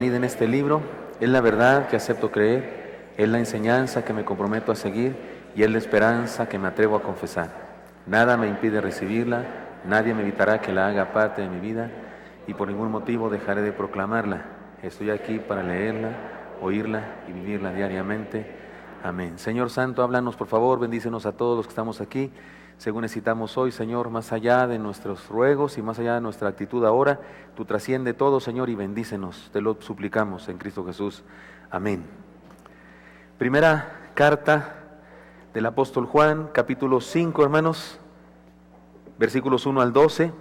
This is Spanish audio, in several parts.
En este libro es la verdad que acepto creer, es la enseñanza que me comprometo a seguir y es la esperanza que me atrevo a confesar. Nada me impide recibirla, nadie me evitará que la haga parte de mi vida y por ningún motivo dejaré de proclamarla. Estoy aquí para leerla, oírla y vivirla diariamente. Amén. Señor Santo, háblanos por favor, bendícenos a todos los que estamos aquí. Según necesitamos hoy, Señor, más allá de nuestros ruegos y más allá de nuestra actitud ahora, tú trasciende todo, Señor, y bendícenos. Te lo suplicamos en Cristo Jesús. Amén. Primera carta del apóstol Juan, capítulo 5, hermanos, versículos 1 al 12.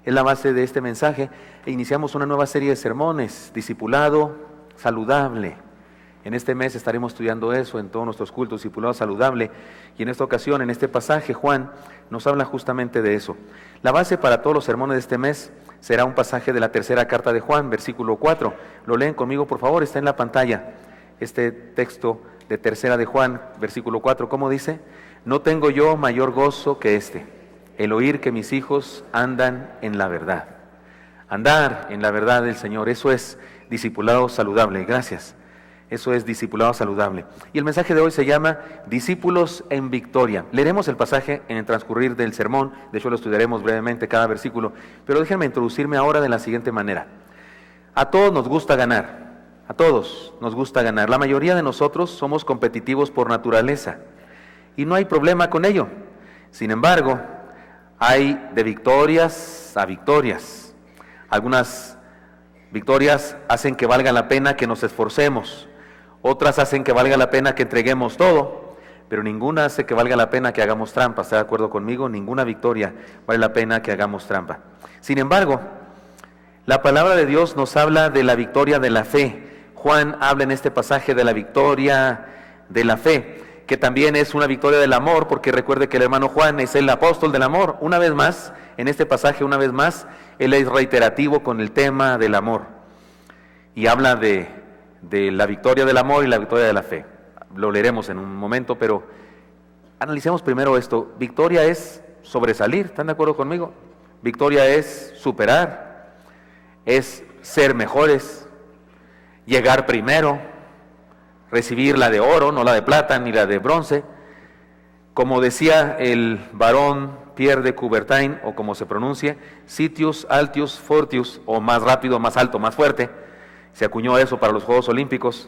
Es la base de este mensaje e iniciamos una nueva serie de sermones, discipulado saludable. En este mes estaremos estudiando eso en todos nuestros cultos, discipulado saludable, y en esta ocasión, en este pasaje, Juan nos habla justamente de eso. La base para todos los sermones de este mes será un pasaje de la tercera carta de Juan, versículo 4. Lo leen conmigo, por favor, está en la pantalla. Este texto de tercera de Juan, versículo 4, ¿cómo dice? No tengo yo mayor gozo que este, el oír que mis hijos andan en la verdad. Andar en la verdad del Señor, eso es discipulado saludable. Gracias. Eso es discipulado saludable. Y el mensaje de hoy se llama Discípulos en Victoria. Leeremos el pasaje en el transcurrir del sermón, de hecho lo estudiaremos brevemente cada versículo, pero déjenme introducirme ahora de la siguiente manera. A todos nos gusta ganar, a todos nos gusta ganar. La mayoría de nosotros somos competitivos por naturaleza y no hay problema con ello. Sin embargo, hay de victorias a victorias. Algunas victorias hacen que valga la pena que nos esforcemos. Otras hacen que valga la pena que entreguemos todo, pero ninguna hace que valga la pena que hagamos trampa. ¿Está de acuerdo conmigo? Ninguna victoria vale la pena que hagamos trampa. Sin embargo, la palabra de Dios nos habla de la victoria de la fe. Juan habla en este pasaje de la victoria de la fe, que también es una victoria del amor, porque recuerde que el hermano Juan es el apóstol del amor. Una vez más, en este pasaje, una vez más, él es reiterativo con el tema del amor y habla de la victoria del amor y la victoria de la fe. Lo leeremos en un momento, pero analicemos primero esto. Victoria es sobresalir, ¿están de acuerdo conmigo? Victoria es superar, es ser mejores, llegar primero, recibir la de oro, no la de plata ni la de bronce. Como decía el barón Pierre de Coubertin, o como se pronuncia, Sitius Altius Fortius, o más rápido, más alto, más fuerte. Se acuñó eso para los Juegos Olímpicos,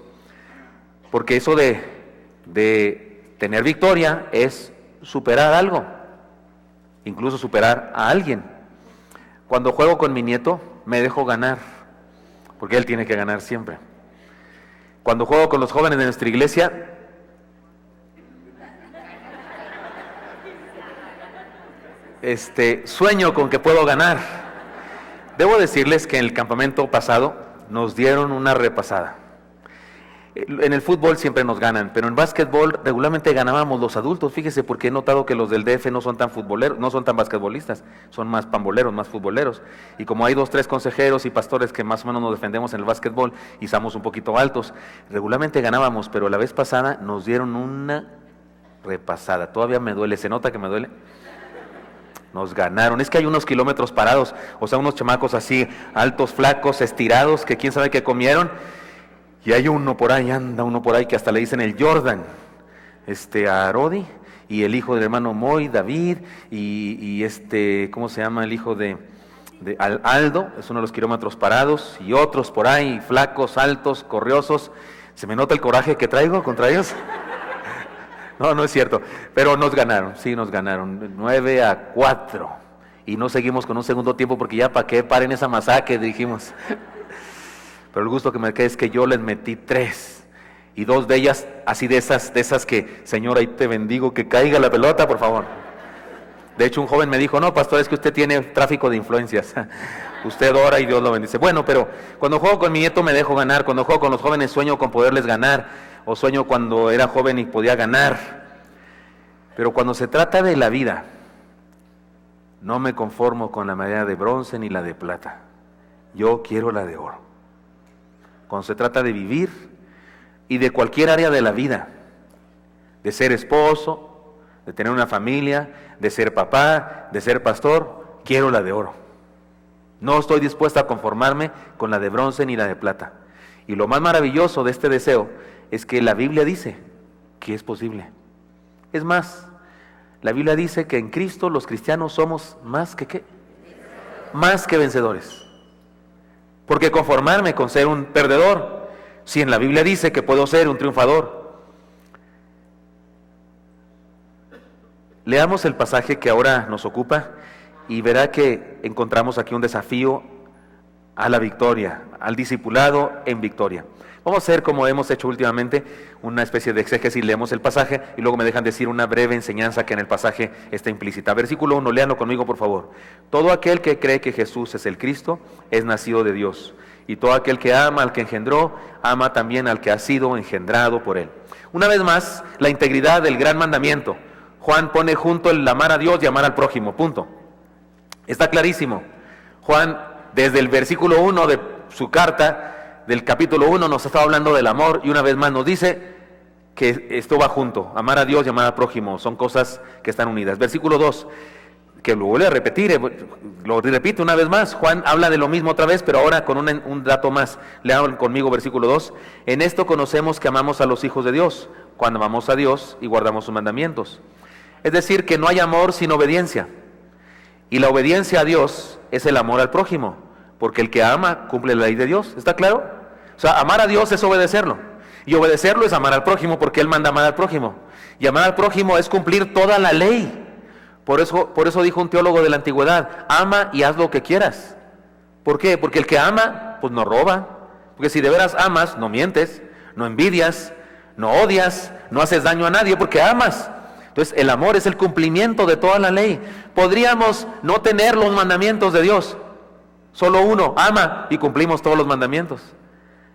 porque eso de tener victoria es superar algo, incluso superar a alguien. Cuando juego con mi nieto, me dejo ganar, porque él tiene que ganar siempre. Cuando juego con los jóvenes de nuestra iglesia, sueño con que puedo ganar. Debo decirles que en el campamento pasado nos dieron una repasada. En el fútbol siempre nos ganan, pero en básquetbol regularmente ganábamos los adultos. Fíjese, porque he notado que los del DF no son tan futboleros, no son tan basquetbolistas, son más pamboleros, más futboleros. Y como hay 2, 3 consejeros y pastores que más o menos nos defendemos en el básquetbol y estamos un poquito altos, regularmente ganábamos, pero la vez pasada nos dieron una repasada. Todavía me duele, ¿se nota que me duele? Nos ganaron. Es que hay unos kilómetros parados, o sea, unos chamacos así, altos, flacos, estirados, que quién sabe qué comieron, y hay uno por ahí, anda uno por ahí, que hasta le dicen el Jordan, a Arodi, y el hijo del hermano Moy, David, y ¿cómo se llama? El hijo de Aldo, es uno de los kilómetros parados, y otros por ahí, flacos, altos, corriosos. ¿Se me nota el coraje que traigo contra ellos? No, no es cierto, pero nos ganaron, sí nos ganaron, 9-4, y no seguimos con un segundo tiempo porque ya para qué paren esa masacre, dijimos. Pero el gusto que me queda es que yo les metí 3, y 2 de ellas, así de esas que, Señor, ahí te bendigo, que caiga la pelota, por favor. De hecho, un joven me dijo, no, pastor, es que usted tiene tráfico de influencias, usted ora y Dios lo bendice. Bueno, pero cuando juego con mi nieto me dejo ganar, cuando juego con los jóvenes sueño con poderles ganar, o sueño cuando era joven y podía ganar. Pero cuando se trata de la vida, no me conformo con la medalla de bronce ni la de plata. Yo quiero la de oro. Cuando se trata de vivir y de cualquier área de la vida, de ser esposo, de tener una familia, de ser papá, de ser pastor, quiero la de oro. No estoy dispuesto a conformarme con la de bronce ni la de plata. Y lo más maravilloso de este deseo es que la Biblia dice que es posible. Es más, la Biblia dice que en Cristo los cristianos somos más que ¿qué? Más que vencedores. Porque conformarme con ser un perdedor, si en la Biblia dice que puedo ser un triunfador. Leamos el pasaje que ahora nos ocupa y verá que encontramos aquí un desafío a la victoria, al discipulado en victoria. Vamos a hacer como hemos hecho últimamente, una especie de exégesis, leemos el pasaje y luego me dejan decir una breve enseñanza que en el pasaje está implícita. Versículo 1, léanlo conmigo por favor. Todo aquel que cree que Jesús es el Cristo es nacido de Dios, y todo aquel que ama al que engendró, ama también al que ha sido engendrado por él. Una vez más, la integridad del gran mandamiento. Juan pone junto el amar a Dios y amar al prójimo, punto. Está clarísimo. Juan, desde el versículo 1 de su carta, del capítulo 1, nos está hablando del amor y una vez más nos dice que esto va junto, amar a Dios y amar al prójimo, son cosas que están unidas. Versículo 2, que lo vuelve a repetir, lo repite una vez más, Juan habla de lo mismo otra vez, pero ahora con un dato más. Lean conmigo versículo 2, en esto conocemos que amamos a los hijos de Dios, cuando amamos a Dios y guardamos sus mandamientos. Es decir, que no hay amor sin obediencia, y la obediencia a Dios es el amor al prójimo, porque el que ama cumple la ley de Dios, ¿está claro? O sea, amar a Dios es obedecerlo, y obedecerlo es amar al prójimo, porque Él manda amar al prójimo, y amar al prójimo es cumplir toda la ley. Por eso dijo un teólogo de la antigüedad, ama y haz lo que quieras. ¿Por qué? Porque el que ama, pues no roba, porque si de veras amas, no mientes, no envidias, no odias, no haces daño a nadie, porque amas. Entonces el amor es el cumplimiento de toda la ley. Podríamos no tener los mandamientos de Dios, solo uno, ama y cumplimos todos los mandamientos.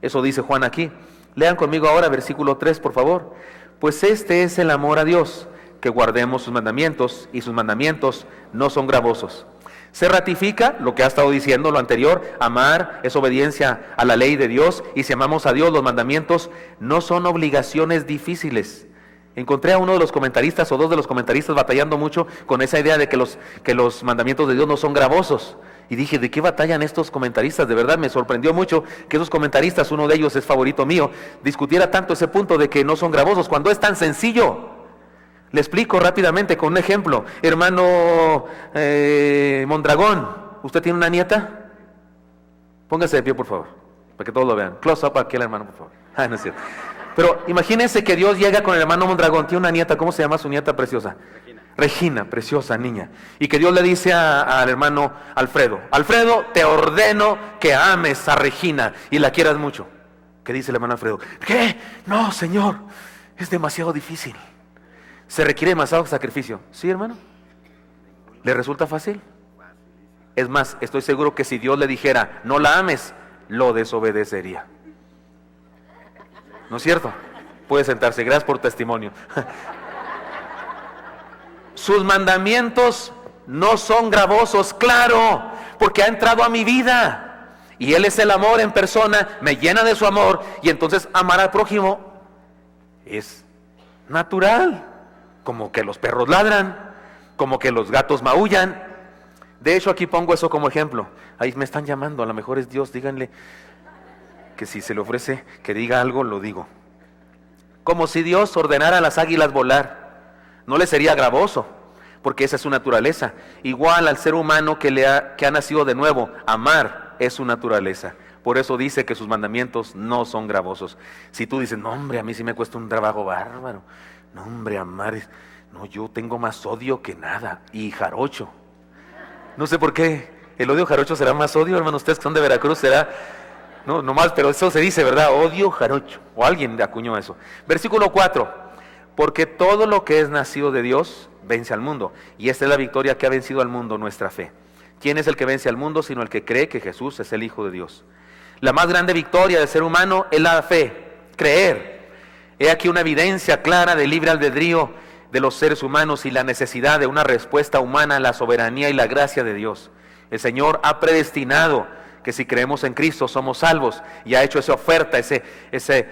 Eso dice Juan aquí. Lean conmigo ahora versículo 3, por favor. Pues este es el amor a Dios, que guardemos sus mandamientos, y sus mandamientos no son gravosos. Se ratifica lo que ha estado diciendo lo anterior, amar es obediencia a la ley de Dios, y si amamos a Dios, los mandamientos no son obligaciones difíciles. Encontré a uno de los comentaristas o dos de los comentaristas batallando mucho con esa idea de que los mandamientos de Dios no son gravosos. Y dije, ¿de qué batallan estos comentaristas? De verdad me sorprendió mucho que esos comentaristas, uno de ellos es favorito mío, discutiera tanto ese punto de que no son gravosos, cuando es tan sencillo. Le explico rápidamente con un ejemplo. Hermano Mondragón, ¿usted tiene una nieta? Póngase de pie, por favor, para que todos lo vean. Close up aquí al hermano, por favor. No es cierto. Pero imagínense que Dios llega con el hermano Mondragón, tiene una nieta, ¿cómo se llama su nieta preciosa? Regina, preciosa niña. Y que Dios le dice al hermano Alfredo, Alfredo, te ordeno que ames a Regina y la quieras mucho. ¿Qué dice el hermano Alfredo? ¿Qué? No, Señor, es demasiado difícil. Se requiere demasiado sacrificio. ¿Sí, hermano? ¿Le resulta fácil? Es más, estoy seguro que si Dios le dijera, no la ames, lo desobedecería. ¿No es cierto? Puede sentarse, gracias por testimonio. Sus mandamientos no son gravosos, claro, porque ha entrado a mi vida. Y Él es el amor en persona, me llena de su amor, y entonces amar al prójimo es natural. Como que los perros ladran, como que los gatos maullan. De hecho, aquí pongo eso como ejemplo. Ahí me están llamando, a lo mejor es Dios, díganle que si se le ofrece que diga algo, lo digo. Como si Dios ordenara a las águilas volar, no le sería gravoso, porque esa es su naturaleza. Igual al ser humano que ha nacido de nuevo, amar es su naturaleza. Por eso dice que sus mandamientos no son gravosos. Si tú dices, no hombre, a mí sí me cuesta un trabajo bárbaro. No hombre, amar, no, yo tengo más odio que nada, y jarocho. No sé por qué, el odio jarocho será más odio, hermano, ustedes que son de Veracruz será... No, nomás, pero eso se dice, ¿verdad? Odio jarocho. O alguien acuñó eso. Versículo 4. Porque todo lo que es nacido de Dios vence al mundo. Y esta es la victoria que ha vencido al mundo, nuestra fe. ¿Quién es el que vence al mundo sino el que cree que Jesús es el Hijo de Dios? La más grande victoria del ser humano es la fe, creer. He aquí una evidencia clara del libre albedrío de los seres humanos y la necesidad de una respuesta humana a la soberanía y la gracia de Dios. El Señor ha predestinado que si creemos en Cristo somos salvos, y ha hecho esa oferta, esa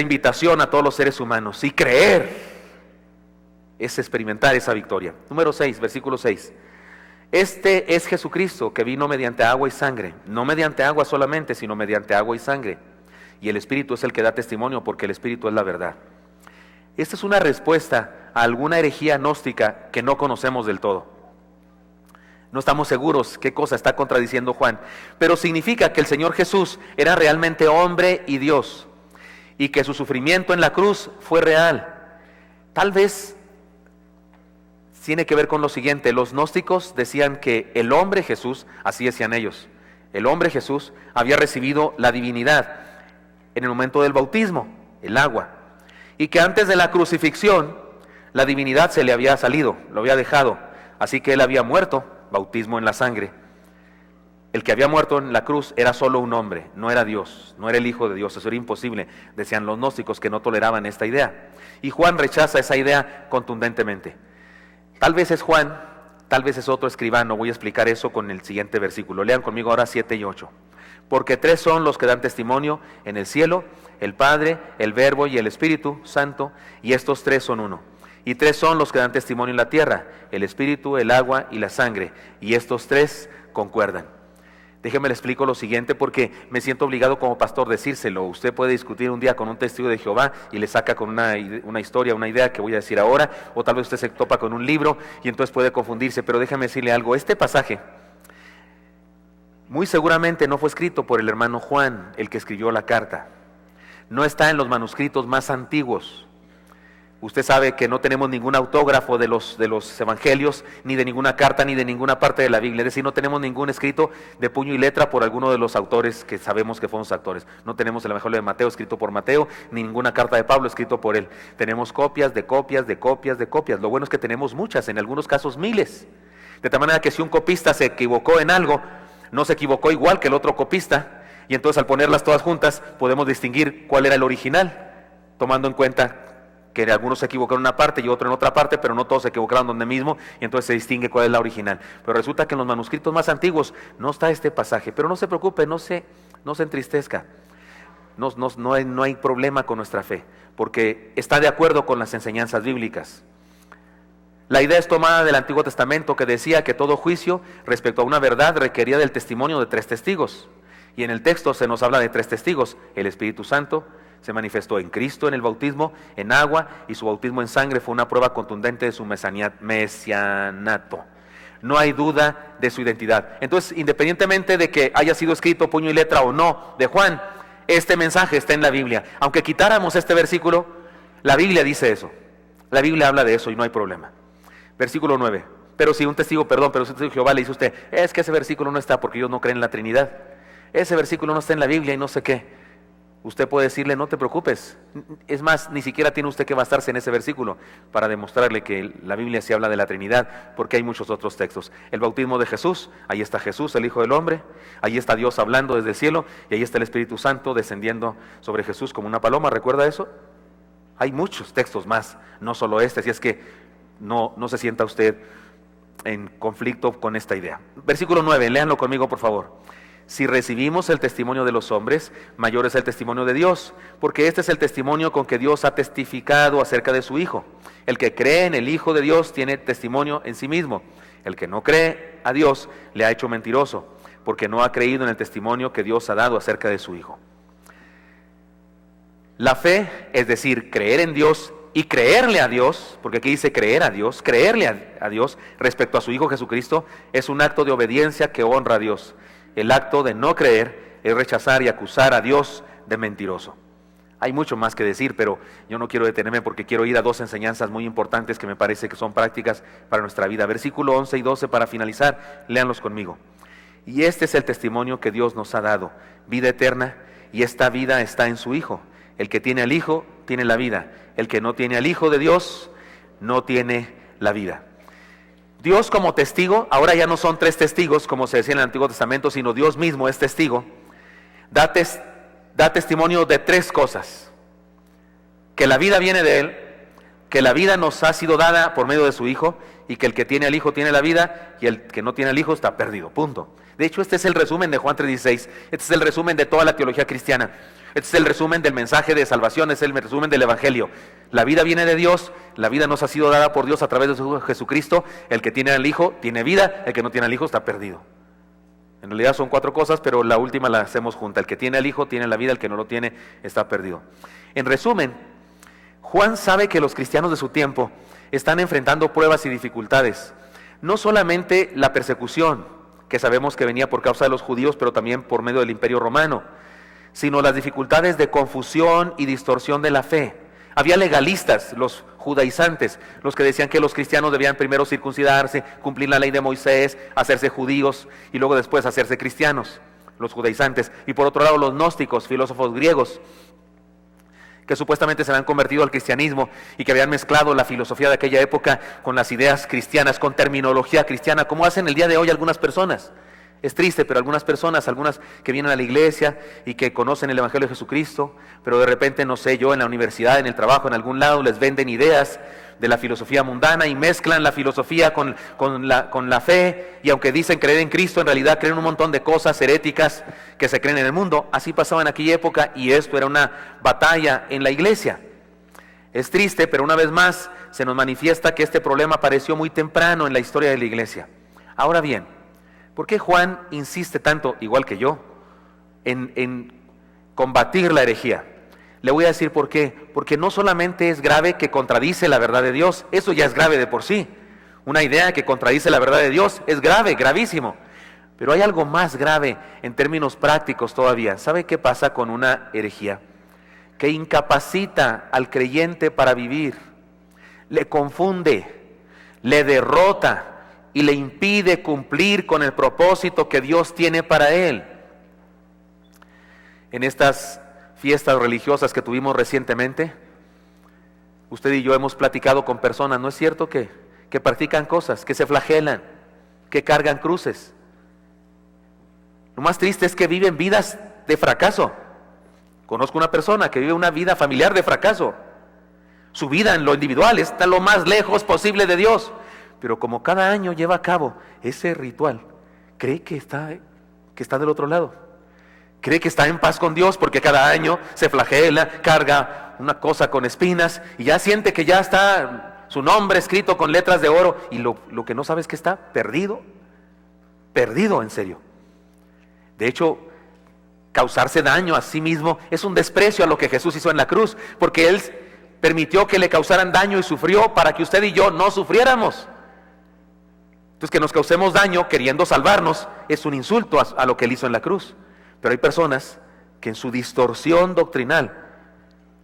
invitación a todos los seres humanos. Y creer es experimentar esa victoria. Número 6, versículo 6. Este es Jesucristo, que vino mediante agua y sangre, no mediante agua solamente, sino mediante agua y sangre. y el Espíritu es el que da testimonio, porque el Espíritu es la verdad. Esta es una respuesta a alguna herejía gnóstica que no conocemos del todo. No estamos seguros qué cosa está contradiciendo Juan, pero significa que el Señor Jesús era realmente hombre y Dios, y que su sufrimiento en la cruz fue real. Tal vez tiene que ver con lo siguiente: los gnósticos decían que el hombre Jesús, así decían ellos, el hombre Jesús había recibido la divinidad en el momento del bautismo, el agua, y que antes de la crucifixión la divinidad se le había salido, lo había dejado, así que él había muerto, bautismo en la sangre. El que había muerto en la cruz era solo un hombre, no era Dios, no era el Hijo de Dios. Eso era imposible, decían los gnósticos, que no toleraban esta idea. Y Juan rechaza esa idea contundentemente. Tal vez es Juan, tal vez es otro escribano. Voy a explicar eso con el siguiente versículo. Lean conmigo ahora 7 y 8. Porque 3 son los que dan testimonio en el cielo: el Padre, el Verbo y el Espíritu Santo, y estos 3 son uno. Y 3 son los que dan testimonio en la tierra: el Espíritu, el agua y la sangre, y estos 3 concuerdan. Déjeme le explico lo siguiente, porque me siento obligado como pastor decírselo. Usted puede discutir un día con un testigo de Jehová y le saca con una historia, una idea que voy a decir ahora, o tal vez usted se topa con un libro y entonces puede confundirse. Pero déjame decirle algo: este pasaje muy seguramente no fue escrito por el hermano Juan, el que escribió la carta. No está en los manuscritos más antiguos. Usted sabe que no tenemos ningún autógrafo de los evangelios, ni de ninguna carta, ni de ninguna parte de la Biblia. Es decir, no tenemos ningún escrito de puño y letra por alguno de los autores que sabemos que fueron los autores. No tenemos el evangelio de Mateo escrito por Mateo, ni ninguna carta de Pablo escrito por él. Tenemos copias de copias de copias de copias. Lo bueno es que tenemos muchas, en algunos casos miles. De tal manera que si un copista se equivocó en algo, no se equivocó igual que el otro copista, y entonces al ponerlas todas juntas podemos distinguir cuál era el original, tomando en cuenta que algunos se equivocaron en una parte y otro en otra parte, pero no todos se equivocaron donde mismo, y entonces se distingue cuál es la original. Pero resulta que en los manuscritos más antiguos no está este pasaje. Pero no se preocupe, no se entristezca. No hay problema con nuestra fe, porque está de acuerdo con las enseñanzas bíblicas. La idea es tomada del Antiguo Testamento, que decía que todo juicio respecto a una verdad requería del testimonio de 3 testigos. Y en el texto se nos habla de 3 testigos: el Espíritu Santo se manifestó en Cristo en el bautismo en agua, y su bautismo en sangre fue una prueba contundente de su mesianato. No hay duda de su identidad. Entonces, independientemente de que haya sido escrito puño y letra o no de Juan, este mensaje está en la Biblia. Aunque quitáramos este versículo, la Biblia dice eso. La Biblia habla de eso y no hay problema. Versículo 9. Pero si un testigo de Jehová le dice a usted: es que ese versículo no está porque ellos no creen en la Trinidad. Ese versículo no está en la Biblia y no sé qué. Usted puede decirle: no te preocupes. Es más, ni siquiera tiene usted que basarse en ese versículo para demostrarle que la Biblia sí habla de la Trinidad, porque hay muchos otros textos. El bautismo de Jesús, ahí está Jesús, el Hijo del Hombre, ahí está Dios hablando desde el cielo, y ahí está el Espíritu Santo descendiendo sobre Jesús como una paloma. ¿Recuerda eso? Hay muchos textos más, no solo este, así es que no se sienta usted en conflicto con esta idea. Versículo 9, léanlo conmigo por favor. Si recibimos el testimonio de los hombres, mayor es el testimonio de Dios, porque este es el testimonio con que Dios ha testificado acerca de su Hijo. El que cree en el Hijo de Dios tiene testimonio en sí mismo. El que no cree a Dios le ha hecho mentiroso, porque no ha creído en el testimonio que Dios ha dado acerca de su Hijo. La fe, es decir, creer en Dios y creerle a Dios, porque aquí dice creer a Dios, creerle a Dios respecto a su Hijo Jesucristo, es un acto de obediencia que honra a Dios. El acto de no creer es rechazar y acusar a Dios de mentiroso. Hay mucho más que decir, pero yo no quiero detenerme porque quiero ir a 2 enseñanzas muy importantes que me parece que son prácticas para nuestra vida. Versículo 11 y 12 para finalizar, léanlos conmigo. Y este es el testimonio que Dios nos ha dado, vida eterna, y esta vida está en su Hijo. El que tiene al Hijo tiene la vida. El que no tiene al Hijo de Dios no tiene la vida. Dios como testigo, ahora ya no son 3 testigos como se decía en el Antiguo Testamento, sino Dios mismo es testigo, da testimonio de 3 cosas: que la vida viene de Él, que la vida nos ha sido dada por medio de su Hijo, y que el que tiene al Hijo tiene la vida, y el que no tiene al Hijo está perdido, punto. De hecho, este es el resumen de Juan 3:16, este es el resumen de toda la teología cristiana, este es el resumen del mensaje de salvación, es el resumen del Evangelio. La vida viene de Dios, la vida nos ha sido dada por Dios a través de Jesucristo. El que tiene al Hijo tiene vida, el que no tiene al Hijo está perdido. En realidad son 4 cosas, pero la última la hacemos junta. El que tiene al Hijo tiene la vida, el que no lo tiene está perdido. En resumen, Juan sabe que los cristianos de su tiempo están enfrentando pruebas y dificultades. No solamente la persecución, que sabemos que venía por causa de los judíos, pero también por medio del Imperio Romano, sino las dificultades de confusión y distorsión de la fe. Había legalistas, los judaizantes, los que decían que los cristianos debían primero circuncidarse, cumplir la ley de Moisés, hacerse judíos y luego después hacerse cristianos, los judaizantes. Y por otro lado los gnósticos, filósofos griegos, que supuestamente se habían convertido al cristianismo y que habían mezclado la filosofía de aquella época con las ideas cristianas, con terminología cristiana, como hacen el día de hoy algunas personas. Es triste, pero algunas personas, algunas que vienen a la iglesia y que conocen el Evangelio de Jesucristo, pero de repente, no sé, yo en la universidad, en el trabajo, en algún lado, les venden ideas de la filosofía mundana y mezclan la filosofía con la fe, y aunque dicen creer en Cristo, en realidad creen un montón de cosas heréticas que se creen en el mundo. Así pasaba en aquella época y esto era una batalla en la iglesia. Es triste, pero una vez más se nos manifiesta que este problema apareció muy temprano en la historia de la iglesia. Ahora bien, ¿por qué Juan insiste tanto, igual que yo, en combatir la herejía? Le voy a decir por qué. Porque no solamente es grave que contradice la verdad de Dios, eso ya es grave de por sí. Una idea que contradice la verdad de Dios es grave, gravísimo. Pero hay algo más grave en términos prácticos todavía. ¿Sabe qué pasa con una herejía? Que incapacita al creyente para vivir, le confunde, le derrota y le impide cumplir con el propósito que Dios tiene para él. En estas fiestas religiosas que tuvimos recientemente, usted y yo hemos platicado con personas, ¿no es cierto? Que practican cosas, que se flagelan, que cargan cruces. Lo más triste es que viven vidas de fracaso. Conozco una persona que vive una vida familiar de fracaso. Su vida en lo individual está lo más lejos posible de Dios. Pero como cada año lleva a cabo ese ritual, cree que está del otro lado. Cree que está en paz con Dios porque cada año se flagela, carga una cosa con espinas y ya siente que ya está su nombre escrito con letras de oro. Y lo que no sabe es que está perdido en serio. De hecho, causarse daño a sí mismo es un desprecio a lo que Jesús hizo en la cruz, porque Él permitió que le causaran daño y sufrió para que usted y yo no sufriéramos. Entonces, que nos causemos daño queriendo salvarnos es un insulto a lo que Él hizo en la cruz. Pero hay personas que en su distorsión doctrinal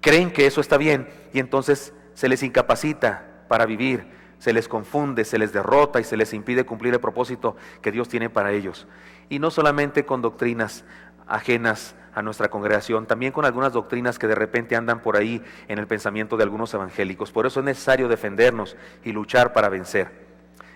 creen que eso está bien y entonces se les incapacita para vivir, se les confunde, se les derrota y se les impide cumplir el propósito que Dios tiene para ellos. Y no solamente con doctrinas ajenas a nuestra congregación, también con algunas doctrinas que de repente andan por ahí en el pensamiento de algunos evangélicos. Por eso es necesario defendernos y luchar para vencer.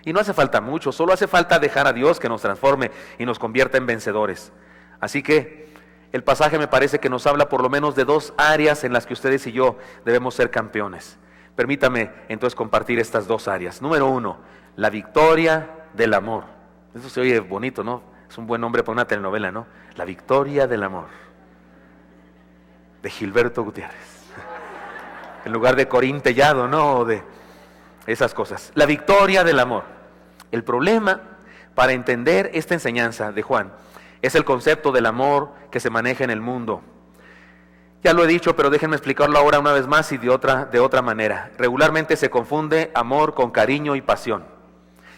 Y no hace falta mucho, solo hace falta dejar a Dios que nos transforme y nos convierta en vencedores. Así que el pasaje me parece que nos habla por lo menos de 2 áreas en las que ustedes y yo debemos ser campeones. Permítame entonces compartir estas 2 áreas. Número 1, la victoria del amor. Eso se oye bonito, ¿no? Es un buen nombre para una telenovela, ¿no? La victoria del amor, de Gilberto Gutiérrez. En lugar de Corín Tellado, ¿no? O de esas cosas. La victoria del amor. El problema para entender esta enseñanza de Juan es el concepto del amor que se maneja en el mundo. Ya lo he dicho, pero déjenme explicarlo ahora una vez más y de otra manera. Regularmente se confunde amor con cariño y pasión.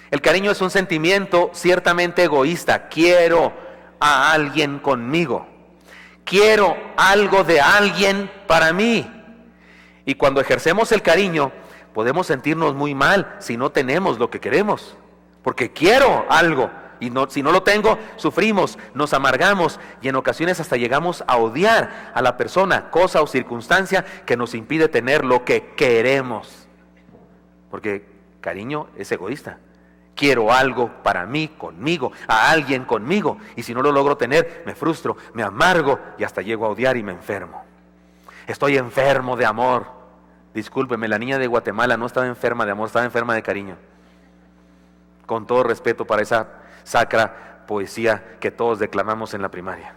El cariño es un sentimiento ciertamente egoísta. Quiero a alguien conmigo. Quiero algo de alguien para mí. Y cuando ejercemos el cariño, podemos sentirnos muy mal si no tenemos lo que queremos. Porque quiero algo. Y si no lo tengo, sufrimos, nos amargamos y en ocasiones hasta llegamos a odiar a la persona, cosa o circunstancia que nos impide tener lo que queremos. Porque cariño es egoísta. Quiero algo para mí, conmigo, a alguien conmigo. Y si no lo logro tener, me frustro, me amargo y hasta llego a odiar y me enfermo. Estoy enfermo de amor. Discúlpeme, la niña de Guatemala no estaba enferma de amor, estaba enferma de cariño. Con todo respeto para esa sacra poesía que todos declamamos en la primaria.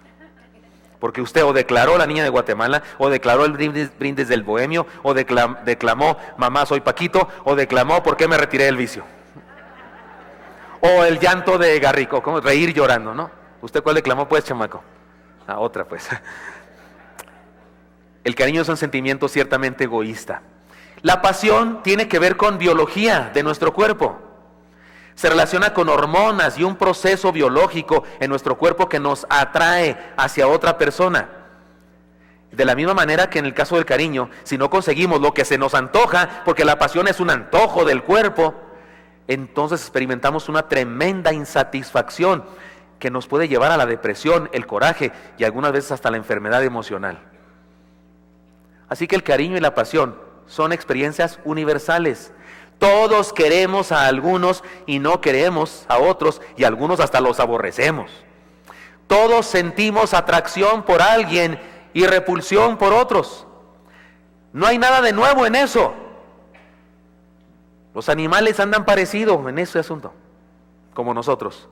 Porque usted o declaró La Niña de Guatemala, o declaró El brindis del bohemio, o declamó Mamá soy Paquito, o declamó ¿Por qué me retiré del vicio? O El llanto de Garrico, como reír llorando, ¿no? ¿Usted cuál le clamó pues, chamaco? Otra pues. El cariño es un sentimiento ciertamente egoísta. La pasión tiene que ver con biología de nuestro cuerpo. Se relaciona con hormonas y un proceso biológico en nuestro cuerpo que nos atrae hacia otra persona. De la misma manera que en el caso del cariño, si no conseguimos lo que se nos antoja, porque la pasión es un antojo del cuerpo, entonces experimentamos una tremenda insatisfacción que nos puede llevar a la depresión, el coraje y algunas veces hasta la enfermedad emocional. Así que el cariño y la pasión son experiencias universales. Todos queremos a algunos y no queremos a otros, y algunos hasta los aborrecemos. Todos sentimos atracción por alguien y repulsión por otros. No hay nada de nuevo en eso. Los animales andan parecidos en ese asunto, como nosotros.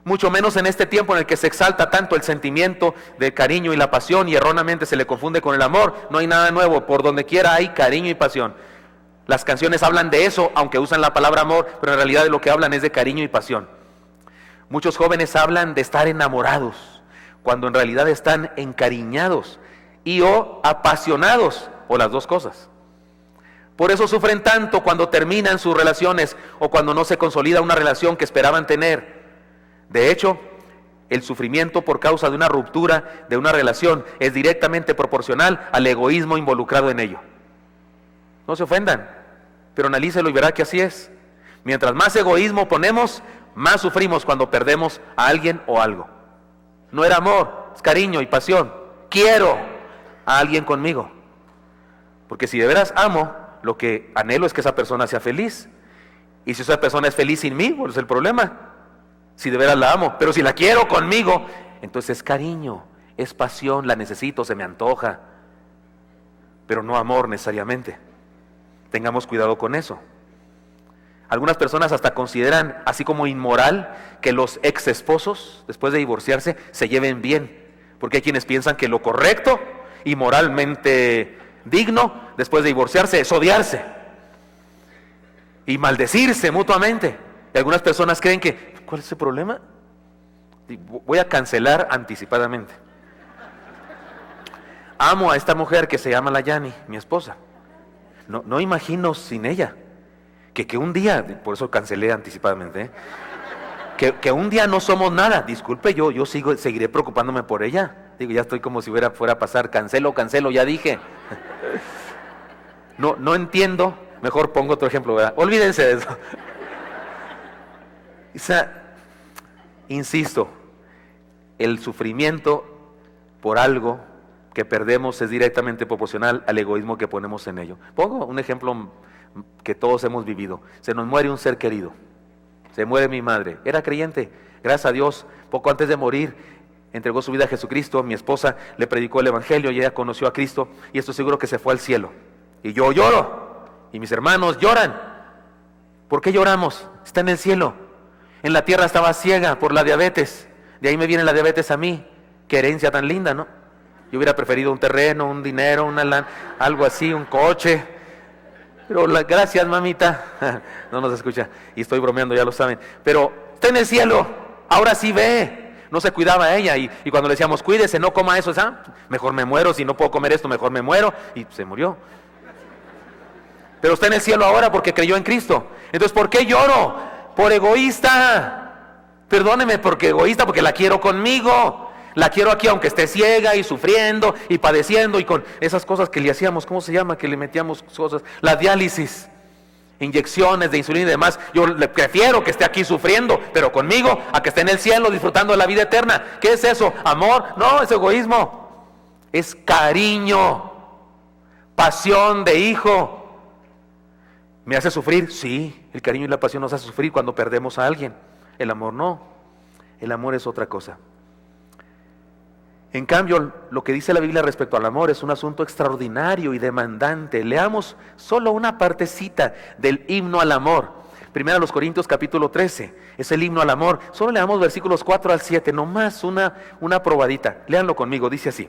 Mucho menos en este tiempo en el que se exalta tanto el sentimiento de cariño y la pasión y erróneamente se le confunde con el amor. No hay nada nuevo, por donde quiera hay cariño y pasión. Las canciones hablan de eso, aunque usan la palabra amor, pero en realidad de lo que hablan es de cariño y pasión. Muchos jóvenes hablan de estar enamorados, cuando en realidad están encariñados y o apasionados, o las dos cosas. Por eso sufren tanto cuando terminan sus relaciones o cuando no se consolida una relación que esperaban tener. De hecho, el sufrimiento por causa de una ruptura de una relación es directamente proporcional al egoísmo involucrado en ello. No se ofendan, pero analícelo y verá que así es. Mientras más egoísmo ponemos, más sufrimos cuando perdemos a alguien o algo. No era amor, es cariño y pasión. Quiero a alguien conmigo. Porque si de veras amo, lo que anhelo es que esa persona sea feliz. Y si esa persona es feliz sin mí, pues es el problema. Si de veras la amo, pero si la quiero conmigo, entonces es cariño, es pasión, la necesito, se me antoja. Pero no amor necesariamente. Tengamos cuidado con eso. Algunas personas hasta consideran así como inmoral que los ex esposos, después de divorciarse, se lleven bien. Porque hay quienes piensan que lo correcto y moralmente digno después de divorciarse es odiarse y maldecirse mutuamente. Y algunas personas creen que, ¿cuál es el problema? Voy a cancelar anticipadamente. Amo a esta mujer que se llama la Yani, mi esposa. No imagino sin ella. Que un día, por eso cancelé anticipadamente, que un día no somos nada. Disculpe, yo seguiré preocupándome por ella. Digo, ya estoy como si fuera a pasar. Cancelo, ya dije. No entiendo. Mejor pongo otro ejemplo, ¿verdad? Olvídense de eso. Insisto, el sufrimiento por algo que perdemos es directamente proporcional al egoísmo que ponemos en ello. Pongo un ejemplo que todos hemos vivido. Se nos muere un ser querido. Se muere mi madre. Era creyente. Gracias a Dios, poco antes de morir, entregó su vida a Jesucristo. Mi esposa le predicó el evangelio y ella conoció a Cristo. Y estoy seguro que se fue al cielo. Y yo lloro. Y mis hermanos lloran. ¿Por qué lloramos? Está en el cielo. En la tierra estaba ciega por la diabetes. De ahí me viene la diabetes a mí. Qué herencia tan linda, ¿no? Yo hubiera preferido un terreno, un dinero, algo así, un coche. Pero gracias, mamita. No nos escucha. Y estoy bromeando, ya lo saben. Pero está en el cielo. Ahora sí ve. No se cuidaba ella. Y cuando le decíamos, cuídese, no coma eso. Mejor me muero. Si no puedo comer esto, mejor me muero. Y se murió. Pero está en el cielo ahora porque creyó en Cristo. Entonces, ¿por qué lloro? Por egoísta. Perdóneme, porque egoísta, porque la quiero conmigo. La quiero aquí aunque esté ciega y sufriendo y padeciendo y con esas cosas que le hacíamos, ¿cómo se llama? Que le metíamos cosas, la diálisis, inyecciones de insulina y demás. Yo le prefiero que esté aquí sufriendo, pero conmigo, a que esté en el cielo disfrutando de la vida eterna. ¿Qué es eso? ¿Amor? No, es egoísmo. Es cariño, pasión de hijo. ¿Me hace sufrir? Sí, el cariño y la pasión nos hace sufrir cuando perdemos a alguien. El amor no. El amor es otra cosa. En cambio, lo que dice la Biblia respecto al amor es un asunto extraordinario y demandante. Leamos solo una partecita del himno al amor. Primera a los Corintios capítulo 13, es el himno al amor. Solo leamos versículos 4 al 7, nomás una probadita. Léanlo conmigo, dice así.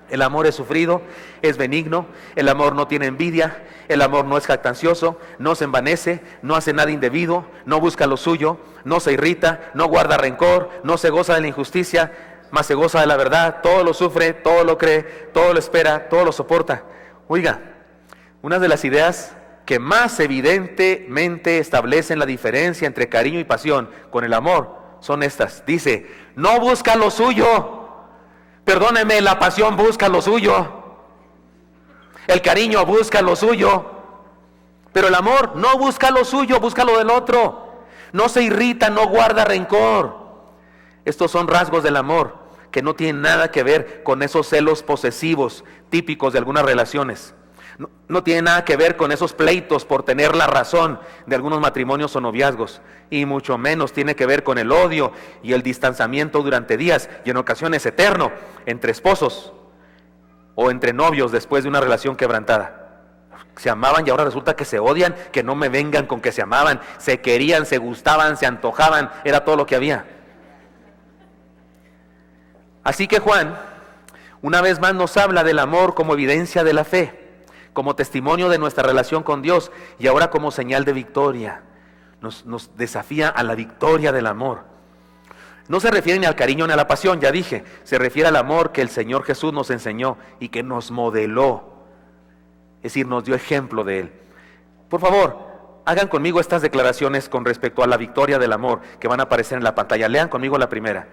El amor es sufrido, es benigno, el amor no tiene envidia, el amor no es jactancioso, no se envanece, no hace nada indebido, no busca lo suyo, no se irrita, no guarda rencor, no se goza de la injusticia, mas se goza de la verdad, todo lo sufre, todo lo cree, todo lo espera, todo lo soporta. Oiga, una de las ideas que más evidentemente establecen la diferencia entre cariño y pasión con el amor son estas. Dice, no busca lo suyo. Perdóneme, la pasión busca lo suyo. El cariño busca lo suyo. Pero el amor no busca lo suyo, busca lo del otro. No se irrita, no guarda rencor. Estos son rasgos del amor que no tienen nada que ver con esos celos posesivos típicos de algunas relaciones. No tiene nada que ver con esos pleitos por tener la razón de algunos matrimonios o noviazgos, y mucho menos tiene que ver con el odio y el distanciamiento durante días y en ocasiones eterno entre esposos o entre novios después de una relación quebrantada. Se amaban y ahora resulta que se odian. Que no me vengan con que se amaban, se querían, se gustaban, se antojaban, era todo lo que había. Así que Juan, una vez más, nos habla del amor como evidencia de la fe, como testimonio de nuestra relación con Dios, y ahora como señal de victoria. Nos desafía a la victoria del amor. No se refiere ni al cariño ni a la pasión, ya dije, se refiere al amor que el Señor Jesús nos enseñó y que nos modeló, es decir, nos dio ejemplo de Él. Por favor, hagan conmigo estas declaraciones con respecto a la victoria del amor que van a aparecer en la pantalla. Lean conmigo la primera.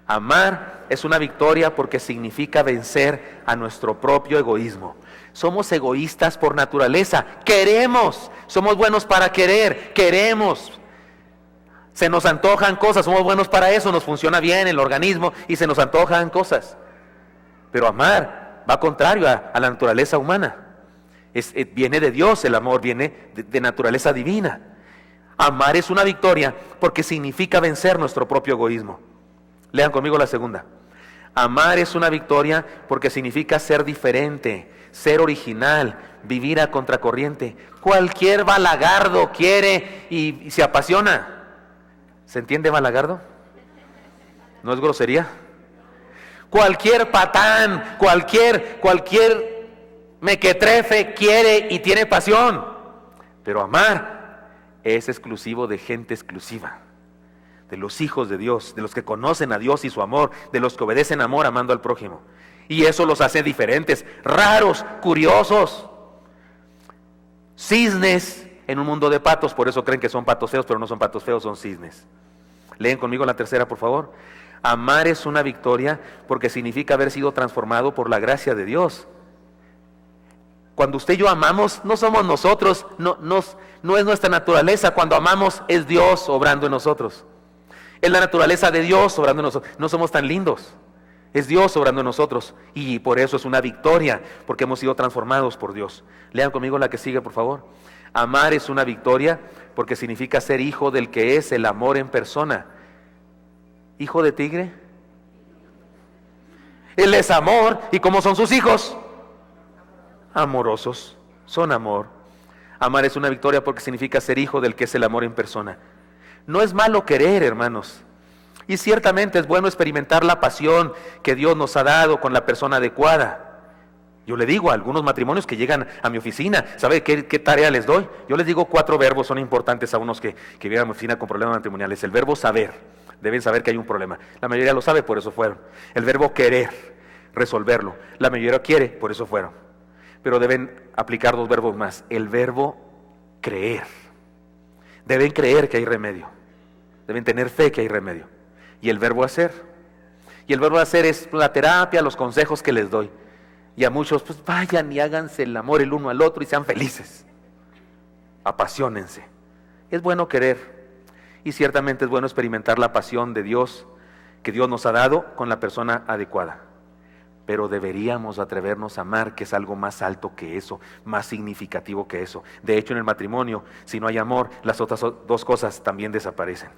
Amar es una victoria porque significa vencer a nuestro propio egoísmo. Somos egoístas por naturaleza, queremos, somos buenos para querer, queremos. Se nos antojan cosas, somos buenos para eso, nos funciona bien el organismo y se nos antojan cosas. Pero amar va contrario a la naturaleza humana. Viene de Dios, el amor viene de naturaleza divina. Amar es una victoria porque significa vencer nuestro propio egoísmo. Lean conmigo la segunda. Amar es una victoria porque significa ser diferente, ser original, vivir a contracorriente. Cualquier balagardo quiere y se apasiona. ¿Se entiende balagardo? ¿No es grosería? Cualquier patán, cualquier mequetrefe quiere y tiene pasión. Pero amar es exclusivo de gente exclusiva, de los hijos de Dios, de los que conocen a Dios y su amor, de los que obedecen amor amando al prójimo. Y eso los hace diferentes, raros, curiosos, cisnes en un mundo de patos. Por eso creen que son patos feos, pero no son patos feos, son cisnes. Leen conmigo la tercera, por favor. Amar es una victoria porque significa haber sido transformado por la gracia de Dios. Cuando usted y yo amamos, no somos nosotros, no es nuestra naturaleza. Cuando amamos es Dios obrando en nosotros. Es la naturaleza de Dios obrando en nosotros. No somos tan lindos, es Dios obrando en nosotros, y por eso es una victoria, porque hemos sido transformados por Dios. Lean conmigo la que sigue, por favor. Amar es una victoria porque significa ser hijo del que es el amor en persona. ¿Hijo de tigre? Él es amor. ¿Y cómo son sus hijos? Amorosos, son amor. Amar es una victoria porque significa ser hijo del que es el amor en persona. No es malo querer, hermanos, y ciertamente es bueno experimentar la pasión que Dios nos ha dado con la persona adecuada. Yo le digo a algunos matrimonios que llegan a mi oficina, ¿sabe qué tarea les doy? Yo les digo 4 verbos, son importantes a unos que vienen a mi oficina con problemas matrimoniales. El verbo saber, deben saber que hay un problema. La mayoría lo sabe, por eso fueron. El verbo querer, resolverlo. La mayoría quiere, por eso fueron. Pero deben aplicar 2 verbos más. El verbo creer. Deben creer que hay remedio. Deben tener fe que hay remedio. Y el verbo hacer. Y el verbo hacer es la terapia, los consejos que les doy. Y a muchos, pues vayan y háganse el amor el uno al otro y sean felices. Apasionense. Es bueno querer. Y ciertamente es bueno experimentar la pasión de Dios que Dios nos ha dado con la persona adecuada. Pero deberíamos atrevernos a amar, que es algo más alto que eso, más significativo que eso. De hecho, en el matrimonio, si no hay amor, las otras 2 cosas también desaparecen.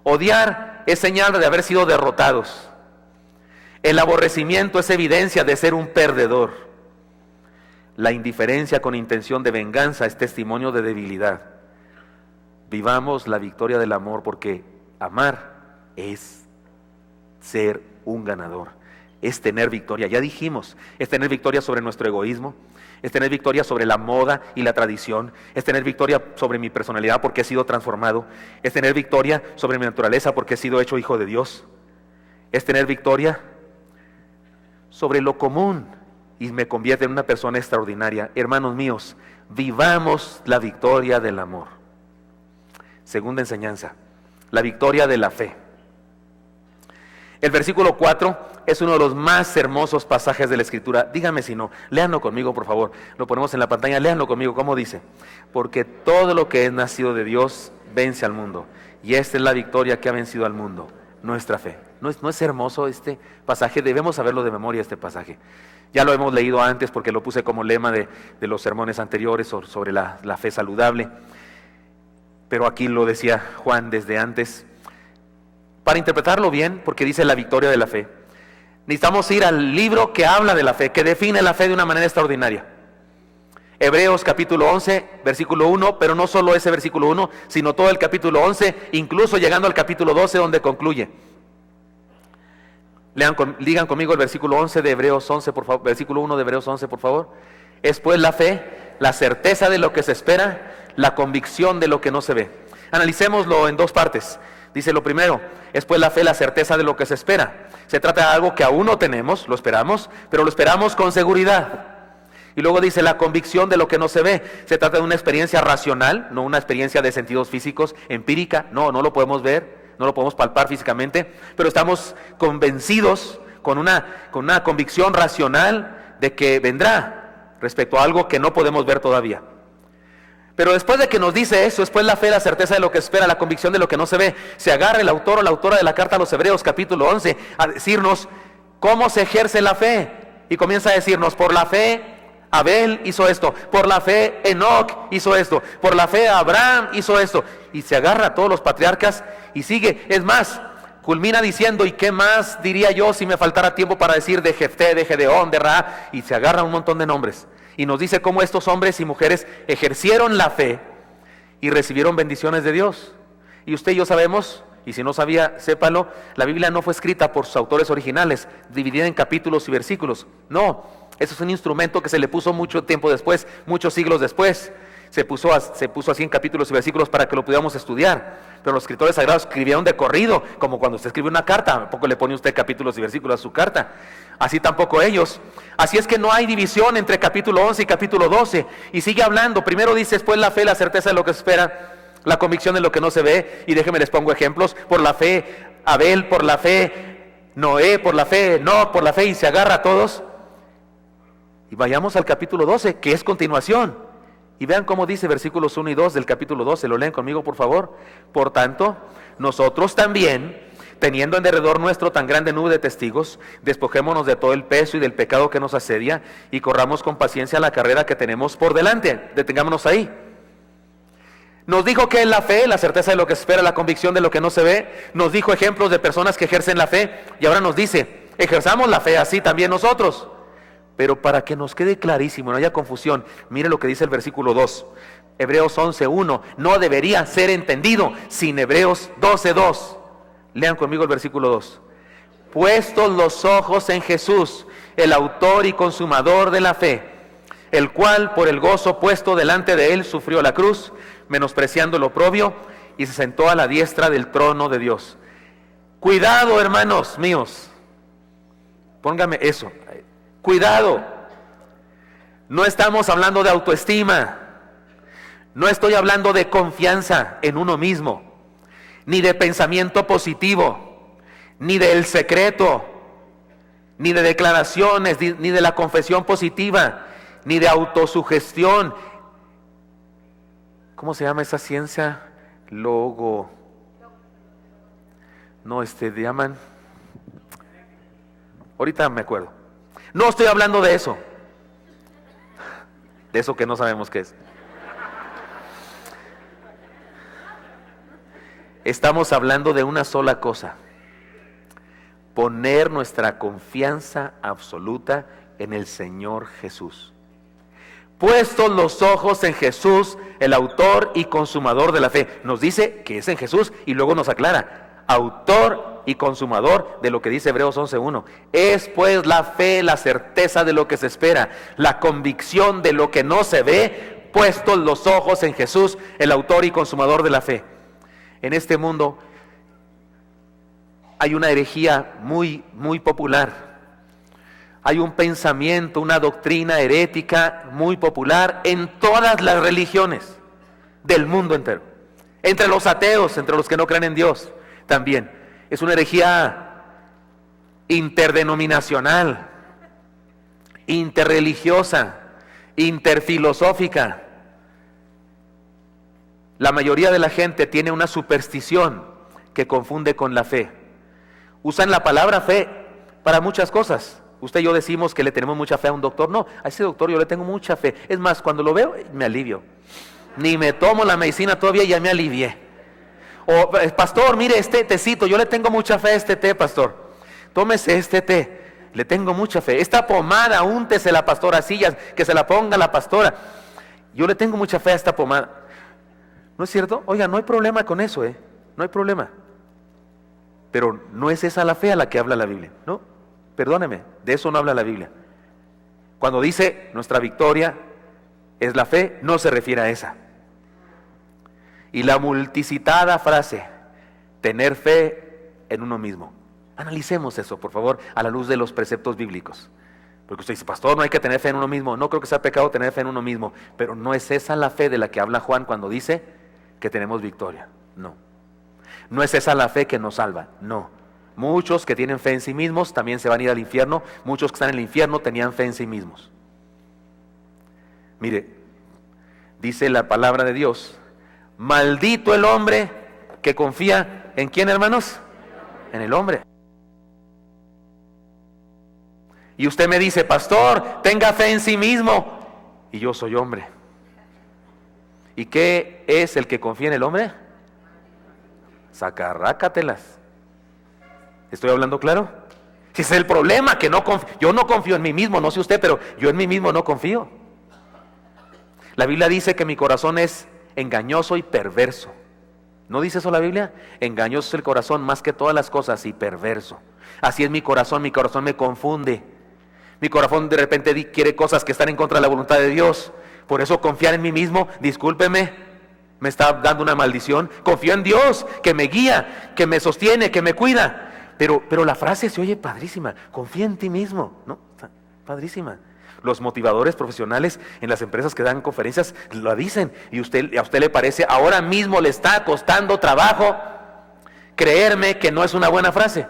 Odiar es señal de haber sido derrotados. El aborrecimiento es evidencia de ser un perdedor. La indiferencia con intención de venganza es testimonio de debilidad. Vivamos la victoria del amor, porque amar es ser un ganador. es tener victoria. Ya dijimos, es tener victoria sobre nuestro egoísmo, es tener victoria sobre la moda y la tradición, es tener victoria sobre mi personalidad porque he sido transformado, es tener victoria sobre mi naturaleza porque he sido hecho hijo de Dios, es tener victoria sobre lo común y me convierte en una persona extraordinaria. Hermanos míos, vivamos la victoria del amor. Segunda enseñanza, la victoria de la fe. El versículo 4 es uno de los más hermosos pasajes de la Escritura. Dígame si no, léanlo conmigo por favor. Lo ponemos en la pantalla, léanlo conmigo. ¿Cómo dice? Porque todo lo que es nacido de Dios vence al mundo. Y esta es la victoria que ha vencido al mundo, nuestra fe. ¿No es hermoso este pasaje? Debemos saberlo de memoria este pasaje. Ya lo hemos leído antes porque lo puse como lema de los sermones anteriores sobre la fe saludable. Pero aquí lo decía Juan desde antes. Para interpretarlo bien, porque dice la victoria de la fe, necesitamos ir al libro que habla de la fe, que define la fe de una manera extraordinaria. Hebreos capítulo 11, versículo 1, pero no solo ese versículo 1, sino todo el capítulo 11, incluso llegando al capítulo 12 donde concluye. Digan conmigo el versículo 11 de Hebreos 11, por favor, versículo 1 de Hebreos 11, por favor. Es pues la fe, la certeza de lo que se espera, la convicción de lo que no se ve. Analicémoslo en dos partes. Dice lo primero, es pues la fe, la certeza de lo que se espera. Se trata de algo que aún no tenemos, lo esperamos, pero lo esperamos con seguridad. Y luego dice la convicción de lo que no se ve. Se trata de una experiencia racional, no una experiencia de sentidos físicos, empírica. No lo podemos ver, no lo podemos palpar físicamente, pero estamos convencidos con una convicción racional de que vendrá respecto a algo que no podemos ver todavía. Pero después de que nos dice eso, después la fe, la certeza de lo que espera, la convicción de lo que no se ve, se agarra el autor o la autora de la carta a los Hebreos capítulo 11 a decirnos cómo se ejerce la fe. Y comienza a decirnos, por la fe Abel hizo esto, por la fe Enoc hizo esto, por la fe Abraham hizo esto. Y se agarra a todos los patriarcas y sigue. Es más, culmina diciendo, ¿y qué más diría yo si me faltara tiempo para decir de Jefté, de Gedeón, de Ra? Y se agarra un montón de nombres. Y nos dice cómo estos hombres y mujeres ejercieron la fe y recibieron bendiciones de Dios. Y usted y yo sabemos, y si no sabía, sépalo, la Biblia no fue escrita por sus autores originales, dividida en capítulos y versículos. No, eso es un instrumento que se le puso mucho tiempo después, muchos siglos después. Se puso así en capítulos y versículos para que lo pudiéramos estudiar. Pero los escritores sagrados escribieron de corrido, como cuando usted escribe una carta. ¿A poco le pone usted capítulos y versículos a su carta? Así tampoco ellos. Así es que no hay división entre capítulo 11 y capítulo 12. Y sigue hablando. Primero dice, después la fe, la certeza de lo que se espera, la convicción de lo que no se ve. Y déjenme les pongo ejemplos. Por la fe Abel, por la fe Noé, por la fe Enoc, por la fe, y se agarra a todos. Y vayamos al capítulo 12, que es continuación. Y vean cómo dice versículos 1 y 2 del capítulo 12, lo leen conmigo por favor. Por tanto, nosotros también, teniendo en derredor nuestro tan grande nube de testigos, despojémonos de todo el peso y del pecado que nos asedia y corramos con paciencia la carrera que tenemos por delante. Detengámonos ahí. Nos dijo que es la fe, la certeza de lo que se espera, la convicción de lo que no se ve. Nos dijo ejemplos de personas que ejercen la fe y ahora nos dice, ejerzamos la fe así también nosotros. Pero para que nos quede clarísimo, no haya confusión, mire lo que dice el versículo 2. Hebreos 11:1, no debería ser entendido sin Hebreos 12:2. Lean conmigo el versículo 2. Puestos los ojos en Jesús, el autor y consumador de la fe, el cual por el gozo puesto delante de él sufrió la cruz, menospreciando el oprobio, y se sentó a la diestra del trono de Dios. Cuidado, hermanos míos, póngame eso. Cuidado, no estamos hablando de autoestima, no estoy hablando de confianza en uno mismo, ni de pensamiento positivo, ni del secreto, ni de declaraciones, ni de la confesión positiva, ni de autosugestión. ¿Cómo se llama esa ciencia? Llaman. Ahorita me acuerdo. No estoy hablando de eso que no sabemos qué es. Estamos hablando de una sola cosa: poner nuestra confianza absoluta en el Señor Jesús. Puestos los ojos en Jesús, el autor y consumador de la fe. Nos dice que es en Jesús y luego nos aclara, autor y consumador de lo que dice Hebreos 11:1. Es pues la fe, la certeza de lo que se espera, la convicción de lo que no se ve, puestos los ojos en Jesús, el autor y consumador de la fe. En este mundo hay una herejía muy popular. Hay un pensamiento, una doctrina herética muy popular en todas las religiones del mundo entero. Entre los ateos, entre los que no creen en Dios, también. Es una herejía interdenominacional, interreligiosa, interfilosófica. La mayoría de la gente tiene una superstición que confunde con la fe. Usan la palabra fe para muchas cosas. Usted y yo decimos que le tenemos mucha fe a un doctor. No, a ese doctor yo le tengo mucha fe. Es más, cuando lo veo, me alivio. Ni me tomo la medicina todavía y ya me alivié. O, pastor, mire este tecito, yo le tengo mucha fe a este té, pastor. Tómese este té, le tengo mucha fe. Esta pomada, úntesela, pastora, así que se la ponga la pastora. Yo le tengo mucha fe a esta pomada. ¿No es cierto? Oiga, no hay problema con eso, no hay problema. Pero no es esa la fe a la que habla la Biblia, ¿no? Perdóneme, de eso no habla la Biblia. Cuando dice nuestra victoria es la fe, no se refiere a esa. Y la multicitada frase, tener fe en uno mismo. Analicemos eso, por favor, a la luz de los preceptos bíblicos. Porque usted dice, pastor, no hay que tener fe en uno mismo. No creo que sea pecado tener fe en uno mismo. Pero no es esa la fe de la que habla Juan cuando dice que tenemos victoria. No. No es esa la fe que nos salva. No. Muchos que tienen fe en sí mismos también se van a ir al infierno. Muchos que están en el infierno tenían fe en sí mismos. Mire, dice la palabra de Dios, maldito el hombre que confía ¿en quién, hermanos? En el hombre. Y usted me dice, pastor, tenga fe en sí mismo. Y yo soy hombre. ¿Y qué es el que confía en el hombre? Sacarrácatelas. ¿Estoy hablando claro? Si ese es el problema, que yo no confío en mí mismo, no sé usted, pero yo en mí mismo no confío. La Biblia dice que mi corazón es engañoso y perverso. ¿No dice eso la Biblia? Engañoso es el corazón más que todas las cosas y perverso. Así es mi corazón me confunde. Mi corazón de repente quiere cosas que están en contra de la voluntad de Dios. Por eso confiar en mí mismo, discúlpeme, me está dando una maldición. Confío en Dios, que me guía, que me sostiene, que me cuida. Pero la frase se oye padrísima, confía en ti mismo, ¿no? Padrísima. Los motivadores profesionales en las empresas que dan conferencias lo dicen, y a usted le parece, ahora mismo le está costando trabajo creerme que no es una buena frase.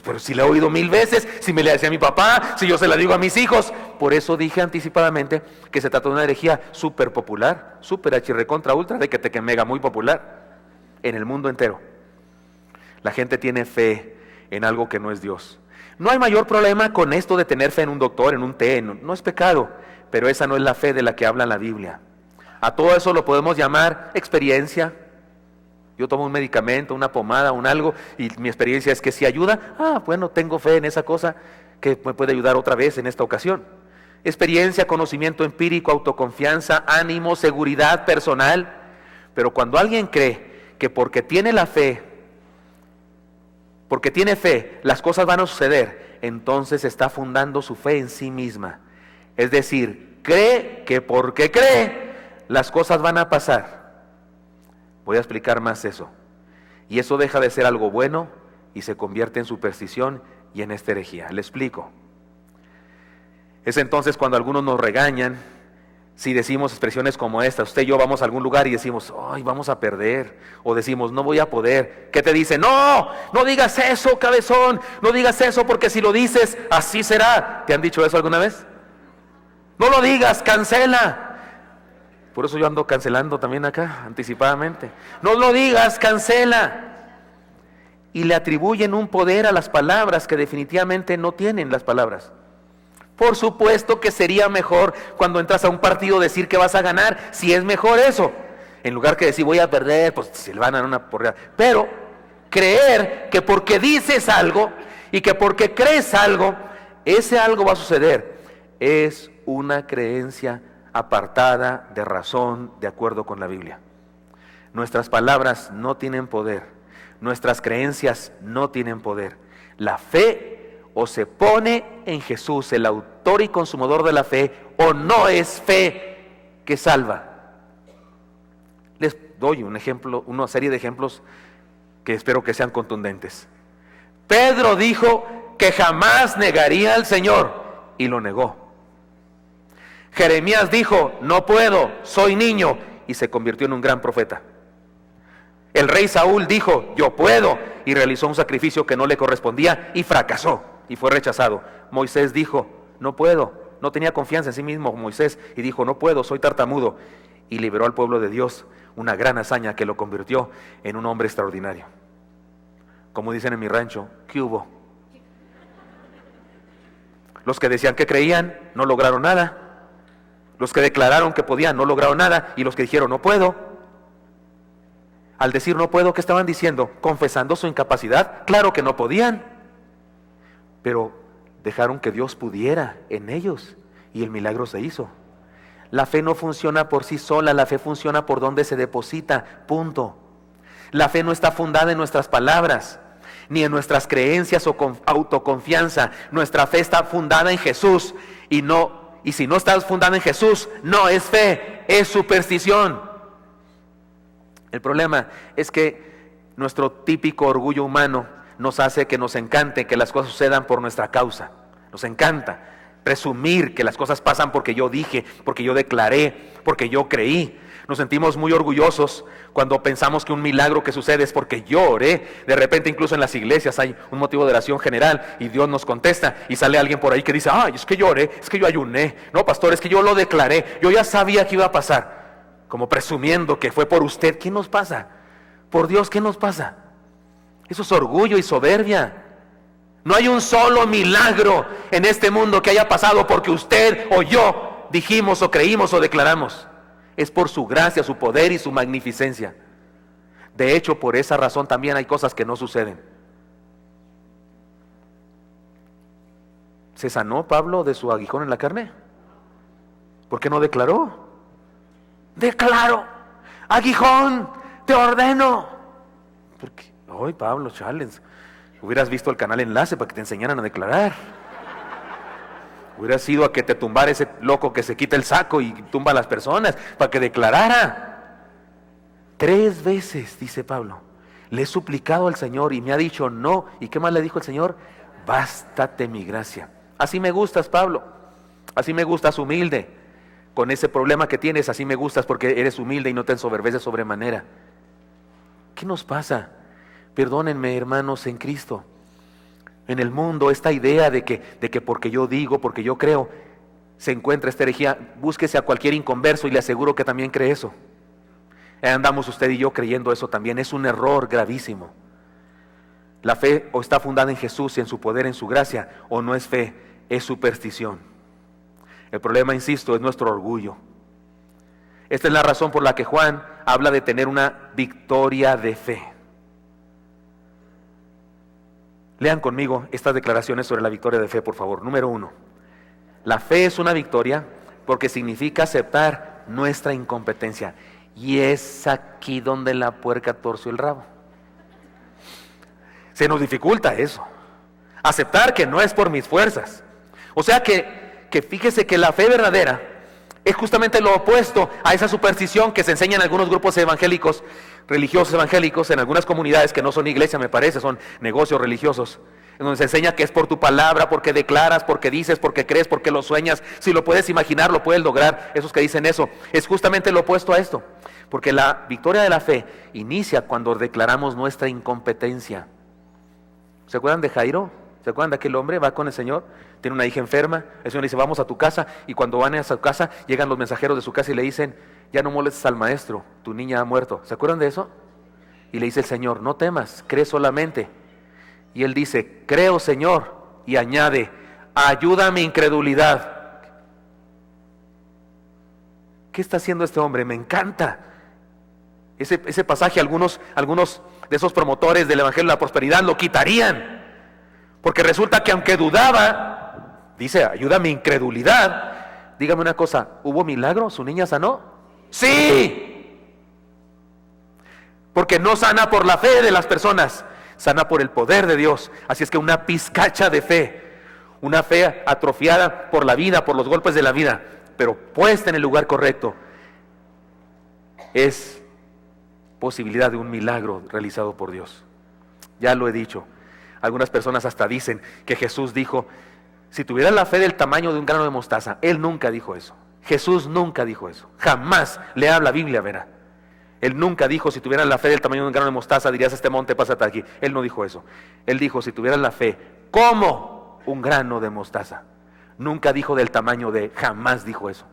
Pero si la he oído 1000 veces, si me la decía a mi papá, si yo se la digo a mis hijos. Por eso dije anticipadamente que se trata de una herejía súper popular, súper recontra ultra, de que mega muy popular en el mundo entero. La gente tiene fe en algo que no es Dios. No hay mayor problema con esto de tener fe en un doctor, en un té, no es pecado, pero esa no es la fe de la que habla la Biblia. A todo eso lo podemos llamar experiencia. Yo tomo un medicamento, una pomada, un algo, y mi experiencia es que si ayuda, bueno, tengo fe en esa cosa que me puede ayudar otra vez en esta ocasión. Experiencia, conocimiento empírico, autoconfianza, ánimo, seguridad personal. Pero cuando alguien cree que porque tiene fe, las cosas van a suceder, entonces está fundando su fe en sí misma. Es decir, cree que porque cree, las cosas van a pasar. Voy a explicar más eso. Y eso deja de ser algo bueno y se convierte en superstición y en esta herejía. Le explico. Es entonces cuando algunos nos regañan, si decimos expresiones como esta, usted y yo vamos a algún lugar y decimos, ay, vamos a perder, o decimos, no voy a poder. ¿Qué te dice? No digas eso, cabezón, no digas eso, porque si lo dices, así será. ¿Te han dicho eso alguna vez? No lo digas, cancela. Por eso yo ando cancelando también acá, anticipadamente. No lo digas, cancela. Y le atribuyen un poder a las palabras que definitivamente no tienen las palabras. Por supuesto que sería mejor cuando entras a un partido decir que vas a ganar, si es mejor eso. En lugar que decir voy a perder, pues se le van a dar una porreada. Pero creer que porque dices algo y que porque crees algo, ese algo va a suceder, es una creencia apartada de razón, de acuerdo con la Biblia. Nuestras palabras no tienen poder. nuestras creencias no tienen poder. La fe o se pone en Jesús, el autor y consumador de la fe, o no es fe que salva. Les doy un ejemplo, una serie de ejemplos que espero que sean contundentes. Pedro dijo que jamás negaría al Señor y lo negó. Jeremías dijo, no puedo, soy niño, y se convirtió en un gran profeta. El rey Saúl dijo, yo puedo, y realizó un sacrificio que no le correspondía y fracasó y fue rechazado. Moisés dijo, no puedo, no tenía confianza en sí mismo Moisés y dijo, no puedo, soy tartamudo, y liberó al pueblo de Dios, una gran hazaña que lo convirtió en un hombre extraordinario. Como dicen en mi rancho, ¿qué hubo? Los que decían que creían no lograron nada. Los que declararon que podían no lograron nada. Y los que dijeron no puedo, al decir no puedo, ¿qué estaban diciendo? Confesando su incapacidad. Claro que no podían, pero dejaron que Dios pudiera en ellos y el milagro se hizo. La fe no funciona por sí sola, la fe funciona por donde se deposita, punto. La fe no está fundada en nuestras palabras, ni en nuestras creencias o autoconfianza. Nuestra fe está fundada en Jesús y si no está fundada en Jesús, no es fe, es superstición. El problema es que nuestro típico orgullo humano nos hace que nos encante que las cosas sucedan por nuestra causa. Nos encanta presumir que las cosas pasan porque yo dije, porque yo declaré, porque yo creí. Nos sentimos muy orgullosos cuando pensamos que un milagro que sucede es porque yo oré. De repente incluso en las iglesias hay un motivo de oración general y Dios nos contesta y sale alguien por ahí que dice, ay, es que yo oré, es que yo ayuné. No, pastor, es que yo lo declaré, yo ya sabía que iba a pasar. Como presumiendo que fue por usted. ¿Qué nos pasa? Por Dios, ¿qué nos pasa? Eso es orgullo y soberbia. No hay un solo milagro en este mundo que haya pasado porque usted o yo dijimos o creímos o declaramos. Es por su gracia, su poder y su magnificencia. De hecho, por esa razón también hay cosas que no suceden. ¿Se sanó Pablo de su aguijón en la carne? ¿Por qué no declaró? Declaro, aguijón, te ordeno. Porque, ay, Pablo, challenge. Hubieras visto el canal Enlace para que te enseñaran a declarar. Hubieras ido a que te tumbara ese loco que se quita el saco y tumba a las personas para que declarara. 3 veces, dice Pablo, le he suplicado al Señor y me ha dicho no. ¿Y qué más le dijo el Señor? Bástate mi gracia. Así me gustas, Pablo. Así me gustas, humilde. Con ese problema que tienes, así me gustas porque eres humilde y no te ensoberbeces sobremanera. ¿Qué nos pasa? Perdónenme, hermanos en Cristo. En el mundo esta idea de que porque yo digo, porque yo creo, se encuentra esta herejía. Búsquese a cualquier inconverso y le aseguro que también cree eso. Andamos usted y yo creyendo eso también. Es un error gravísimo. La fe o está fundada en Jesús y en su poder, en su gracia, o no es fe, es superstición. El problema, insisto, es nuestro orgullo. Esta es la razón por la que Juan habla de tener una victoria de fe. Lean conmigo estas declaraciones sobre la victoria de fe, por favor. Número 1. La fe es una victoria porque significa aceptar nuestra incompetencia. Y es aquí donde la puerca torció el rabo. Se nos dificulta eso. Aceptar que no es por mis fuerzas. O sea que fíjese que la fe verdadera es justamente lo opuesto a esa superstición que se enseña en algunos grupos evangélicos, religiosos evangélicos, en algunas comunidades que no son iglesia, me parece, son negocios religiosos, en donde se enseña que es por tu palabra, porque declaras, porque dices, porque crees, porque lo sueñas. Si lo puedes imaginar, lo puedes lograr. Esos que dicen eso, es justamente lo opuesto a esto, porque la victoria de la fe inicia cuando declaramos nuestra incompetencia. ¿Se acuerdan de Jairo? ¿Se acuerdan de aquel hombre? Va con el Señor, tiene una hija enferma, el Señor le dice, vamos a tu casa, y cuando van a su casa, llegan los mensajeros de su casa y le dicen, ya no molestes al maestro, tu niña ha muerto. ¿Se acuerdan de eso? Y le dice el Señor, no temas, cree solamente. Y él dice, creo, Señor, y añade, ayuda a mi incredulidad. ¿Qué está haciendo este hombre? Me encanta ese pasaje. Algunos de esos promotores del Evangelio de la Prosperidad lo quitarían, porque resulta que aunque dudaba, dice, ayuda a mi incredulidad. Dígame una cosa, ¿hubo milagro? ¿Su niña sanó? ¡Sí! Porque no sana por la fe de las personas, sana por el poder de Dios. Así es que una pizcacha de fe, una fe atrofiada por la vida, por los golpes de la vida, pero puesta en el lugar correcto, es posibilidad de un milagro realizado por Dios. Ya lo he dicho. Algunas personas hasta dicen que Jesús dijo, si tuvieras la fe del tamaño de un grano de mostaza. Él nunca dijo eso. Jesús nunca dijo eso. Jamás. Lea la Biblia, verá. Él nunca dijo, si tuvieras la fe del tamaño de un grano de mostaza, dirías, este monte, pásate aquí. Él no dijo eso. Él dijo, si tuvieras la fe como un grano de mostaza. Nunca dijo del tamaño de, jamás dijo eso.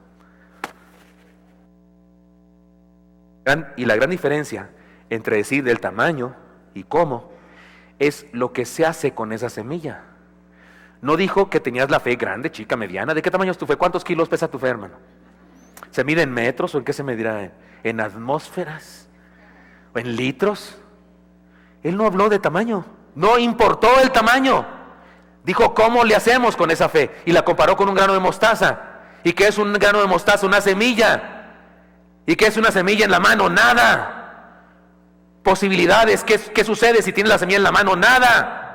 Y la gran diferencia entre decir del tamaño y cómo es lo que se hace con esa semilla. No dijo que tenías la fe grande, chica, mediana. ¿De qué tamaño es tu fe? ¿Cuántos kilos pesa tu fe, hermano? ¿Se mide en metros o en qué se medirá? ¿En atmósferas? ¿O en litros? Él no habló de tamaño. No importó el tamaño. Dijo, ¿cómo le hacemos con esa fe? Y la comparó con un grano de mostaza. ¿Y qué es un grano de mostaza? Una semilla. ¿Y qué es una semilla en la mano? Nada. Posibilidades. ¿Qué sucede si tienes la semilla en la mano? Nada.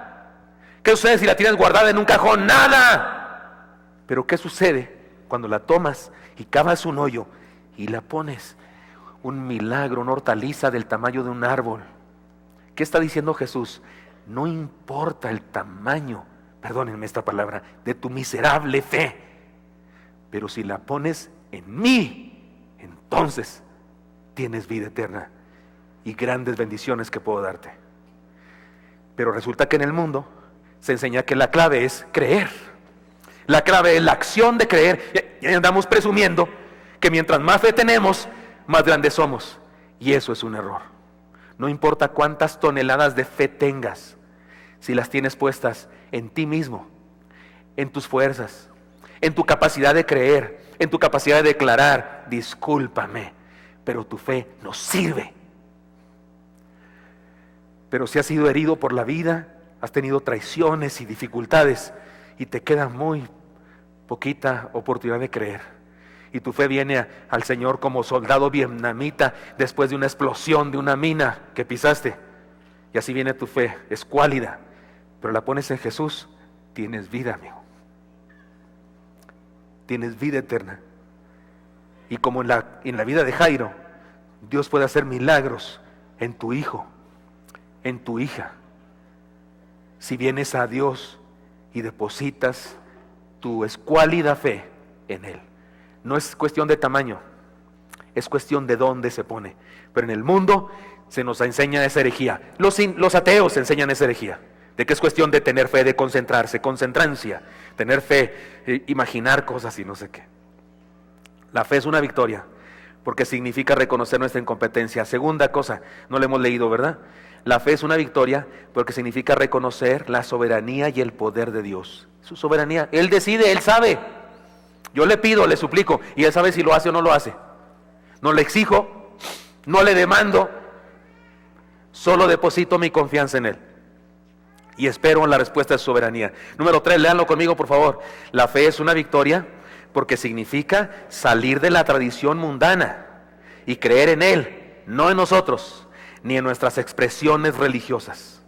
¿Qué sucede si la tienes guardada en un cajón? Nada. Pero ¿qué sucede cuando la tomas y cavas un hoyo y la pones? Un milagro, una hortaliza del tamaño de un árbol. ¿Qué está diciendo Jesús? No importa el tamaño, perdónenme esta palabra, de tu miserable fe, pero si la pones en mí, entonces tienes vida eterna y grandes bendiciones que puedo darte. Pero resulta que en el mundo se enseña que la clave es creer. La clave es la acción de creer. Y andamos presumiendo que mientras más fe tenemos, más grandes somos. Y eso es un error. No importa cuántas toneladas de fe tengas, si las tienes puestas en ti mismo, en tus fuerzas, en tu capacidad de creer, en tu capacidad de declarar, discúlpame, pero tu fe no sirve. Pero si has sido herido por la vida, has tenido traiciones y dificultades, y te queda muy poquita oportunidad de creer, y tu fe viene al Señor como soldado vietnamita después de una explosión de una mina que pisaste, y así viene tu fe, es cuálida, pero la pones en Jesús, tienes vida, amigo. Tienes vida eterna. Y como en la vida de Jairo, Dios puede hacer milagros en tu hijo, en tu hija, si vienes a Dios y depositas tu escuálida fe en Él. No es cuestión de tamaño, es cuestión de dónde se pone. Pero en el mundo se nos enseña esa herejía. Los ateos enseñan esa herejía, de que es cuestión de tener fe, de concentrarse, concentrancia, tener fe, imaginar cosas y no sé qué. La fe es una victoria, porque significa reconocer nuestra incompetencia. Segunda cosa, no la hemos leído, ¿verdad? La fe es una victoria porque significa reconocer la soberanía y el poder de Dios. Su soberanía, Él decide, Él sabe. Yo le pido, le suplico, y Él sabe si lo hace o no lo hace. No le exijo, no le demando, solo deposito mi confianza en Él. Y espero en la respuesta de su soberanía. Número 3, léanlo conmigo por favor. La fe es una victoria porque significa salir de la tradición mundana y creer en Él, no en nosotros, ni en nuestras expresiones religiosas.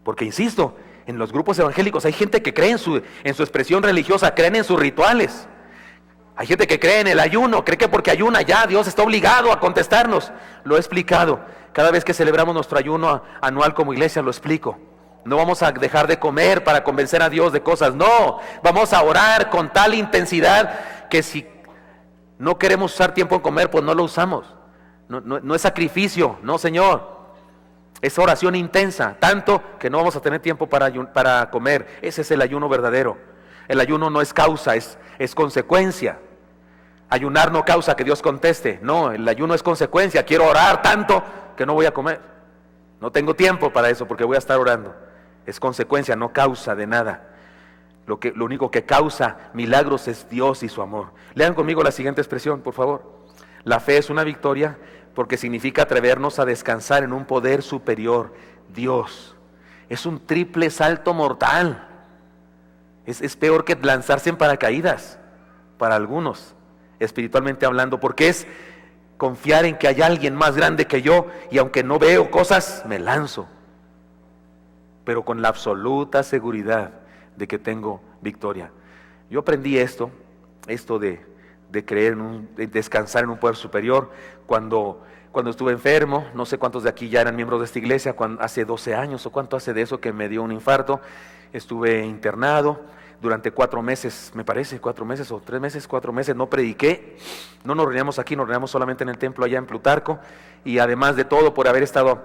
Porque insisto, en los grupos evangélicos hay gente que cree en su expresión religiosa, creen en sus rituales. Hay gente que cree en el ayuno, cree que porque ayuna ya Dios está obligado a contestarnos. Lo he explicado. Cada vez que celebramos nuestro ayuno anual como iglesia, lo explico. No vamos a dejar de comer para convencer a Dios de cosas. No, vamos a orar con tal intensidad que si no queremos usar tiempo en comer, pues no lo usamos. No es sacrificio, no, Señor. Es oración intensa, tanto que no vamos a tener tiempo para comer. Ese es el ayuno verdadero. El ayuno no es causa, es consecuencia. Ayunar no causa que Dios conteste. No, el ayuno es consecuencia. Quiero orar tanto que no voy a comer. No tengo tiempo para eso porque voy a estar orando. Es consecuencia, no causa de nada. Lo único que causa milagros es Dios y su amor. Lean conmigo la siguiente expresión, por favor. La fe es una victoria porque significa atrevernos a descansar en un poder superior, Dios. Es un triple salto mortal. Es peor que lanzarse en paracaídas para algunos, espiritualmente hablando, porque es confiar en que hay alguien más grande que yo, y aunque no veo cosas, me lanzo, pero con la absoluta seguridad de que tengo victoria. Yo aprendí esto de creer de descansar en un poder superior, cuando estuve enfermo. No sé cuántos de aquí ya eran miembros de esta iglesia, hace 12 años, o cuánto hace de eso que me dio un infarto. Estuve internado durante 4 meses, me parece, 4 meses o 3 meses, 4 meses, no prediqué, no nos reuníamos aquí, nos reuníamos solamente en el templo allá en Plutarco, y además de todo, por haber estado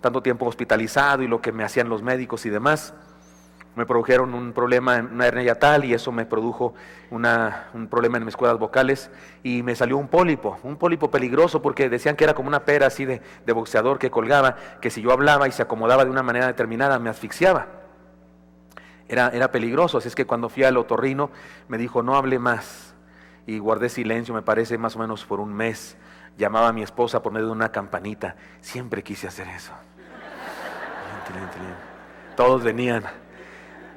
tanto tiempo hospitalizado y lo que me hacían los médicos y demás, me produjeron un problema en una hernia hiatal, y eso me produjo un problema en mis cuerdas vocales, y me salió un pólipo peligroso, porque decían que era como una pera así de boxeador que colgaba, que si yo hablaba y se acomodaba de una manera determinada me asfixiaba. Era peligroso, así es que cuando fui al otorrino me dijo no hable más, y guardé silencio, me parece más o menos por un mes. Llamaba a mi esposa por medio de una campanita, siempre quise hacer eso. Todos venían.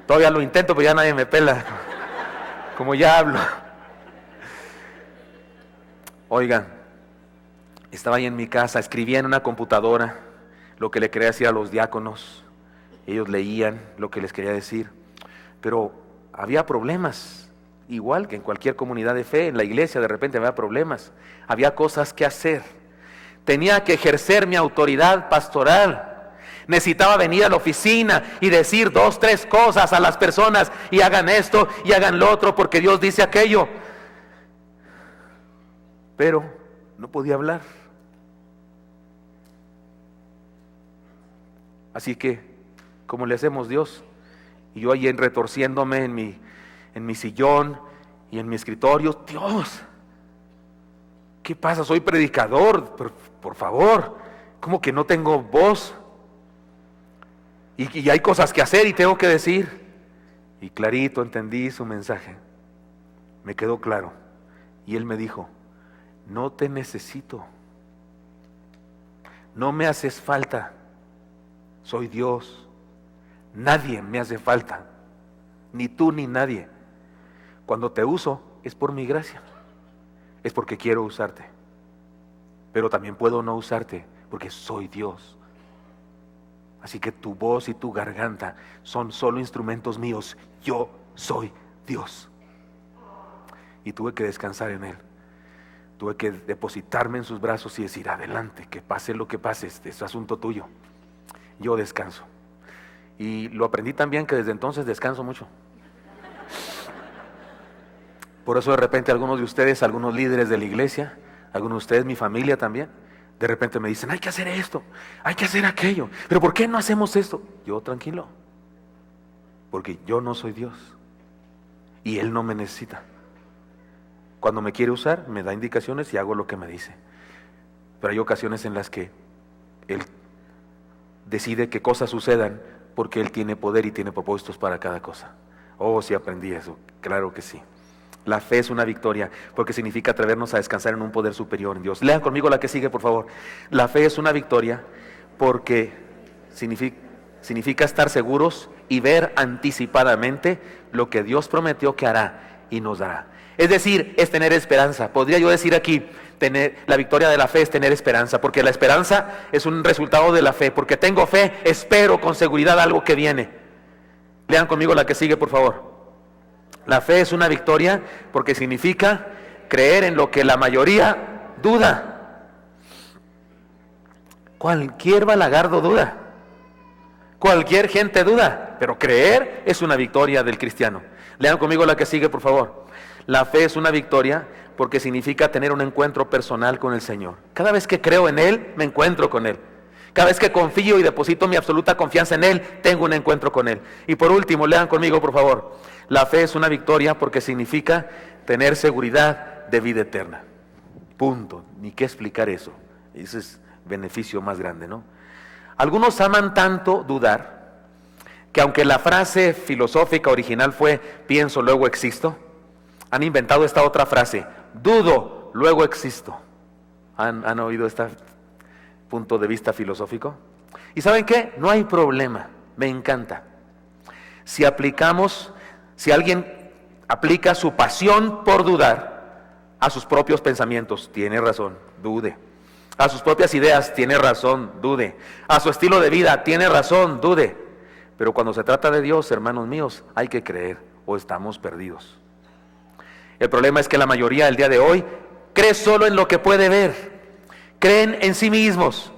Todavía lo intento, pero ya nadie me pela, como ya hablo. Oigan, estaba ahí en mi casa, escribía en una computadora lo que le quería decir a los diáconos. Ellos leían lo que les quería decir, pero había problemas, igual que en cualquier comunidad de fe. En la iglesia de repente había problemas, había cosas que hacer. Tenía que ejercer mi autoridad pastoral. Necesitaba venir a la oficina y decir 2, 3 cosas a las personas, y hagan esto y hagan lo otro, porque Dios dice aquello. Pero no podía hablar. Así que, ¿cómo le hacemos, Dios? Y yo ahí retorciéndome en mi sillón y en mi escritorio. Dios, ¿qué pasa? Soy predicador, por favor. ¿Cómo que no tengo voz? Y hay cosas que hacer y tengo que decir. Y clarito entendí su mensaje. Me quedó claro. Y Él me dijo, no te necesito. No me haces falta. Soy Dios. Nadie me hace falta. Ni tú ni nadie. Cuando te uso es por mi gracia. Es porque quiero usarte. Pero también puedo no usarte porque soy Dios. Así que tu voz y tu garganta son solo instrumentos míos. Yo soy Dios. Y tuve que descansar en Él. Tuve que depositarme en sus brazos y decir, adelante, que pase lo que pase, este es asunto tuyo. Yo descanso. Y lo aprendí también, que desde entonces descanso mucho. Por eso de repente algunos de ustedes, algunos líderes de la iglesia, algunos de ustedes, mi familia también, de repente me dicen, hay que hacer esto, hay que hacer aquello, pero ¿por qué no hacemos esto? Yo tranquilo, porque yo no soy Dios y Él no me necesita. Cuando me quiere usar, me da indicaciones y hago lo que me dice. Pero hay ocasiones en las que Él decide que cosas sucedan porque Él tiene poder y tiene propósitos para cada cosa. Oh, sí aprendí eso, claro que sí. La fe es una victoria porque significa atrevernos a descansar en un poder superior en Dios. Lean conmigo la que sigue, por favor. La fe es una victoria porque significa estar seguros y ver anticipadamente lo que Dios prometió que hará y nos dará. Es decir, es tener esperanza. Podría yo decir aquí, la victoria de la fe es tener esperanza, porque la esperanza es un resultado de la fe. Porque tengo fe, espero con seguridad algo que viene. Lean conmigo la que sigue, por favor. La fe es una victoria porque significa creer en lo que la mayoría duda. Cualquier balagardo duda. Cualquier gente duda. Pero creer es una victoria del cristiano. Lean conmigo la que sigue, por favor. La fe es una victoria porque significa tener un encuentro personal con el Señor. Cada vez que creo en Él, me encuentro con Él. Cada vez que confío y deposito mi absoluta confianza en Él, tengo un encuentro con Él. Y por último, lean conmigo, por favor. La fe es una victoria porque significa tener seguridad de vida eterna. Punto. Ni qué explicar eso. Ese es beneficio más grande, ¿no? Algunos aman tanto dudar que aunque la frase filosófica original fue pienso, luego existo, han inventado esta otra frase, dudo, luego existo. ¿Han oído este punto de vista filosófico? ¿Y saben qué? No hay problema, me encanta. Si alguien aplica su pasión por dudar a sus propios pensamientos, tiene razón, dude. A sus propias ideas, tiene razón, dude. A su estilo de vida, tiene razón, dude. Pero cuando se trata de Dios, hermanos míos, hay que creer o estamos perdidos. El problema es que la mayoría del día de hoy cree solo en lo que puede ver. Creen en sí mismos.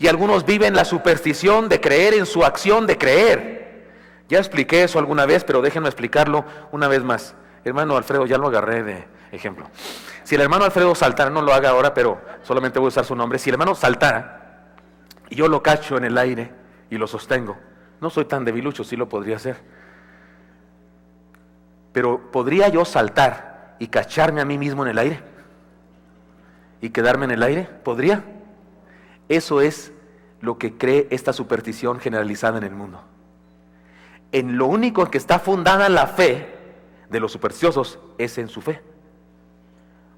Y algunos viven la superstición de creer en su acción de creer. Ya expliqué eso alguna vez, pero déjenme explicarlo una vez más. Hermano Alfredo, ya lo agarré de ejemplo. Si el hermano Alfredo saltara, no lo haga ahora, pero solamente voy a usar su nombre. Si el hermano saltara y yo lo cacho en el aire y lo sostengo, no soy tan debilucho, sí lo podría hacer. Pero ¿podría yo saltar y cacharme a mí mismo en el aire? ¿Y quedarme en el aire? ¿Podría? Eso es lo que cree esta superstición generalizada en el mundo. En lo único en que está fundada la fe de los supersticiosos es en su fe.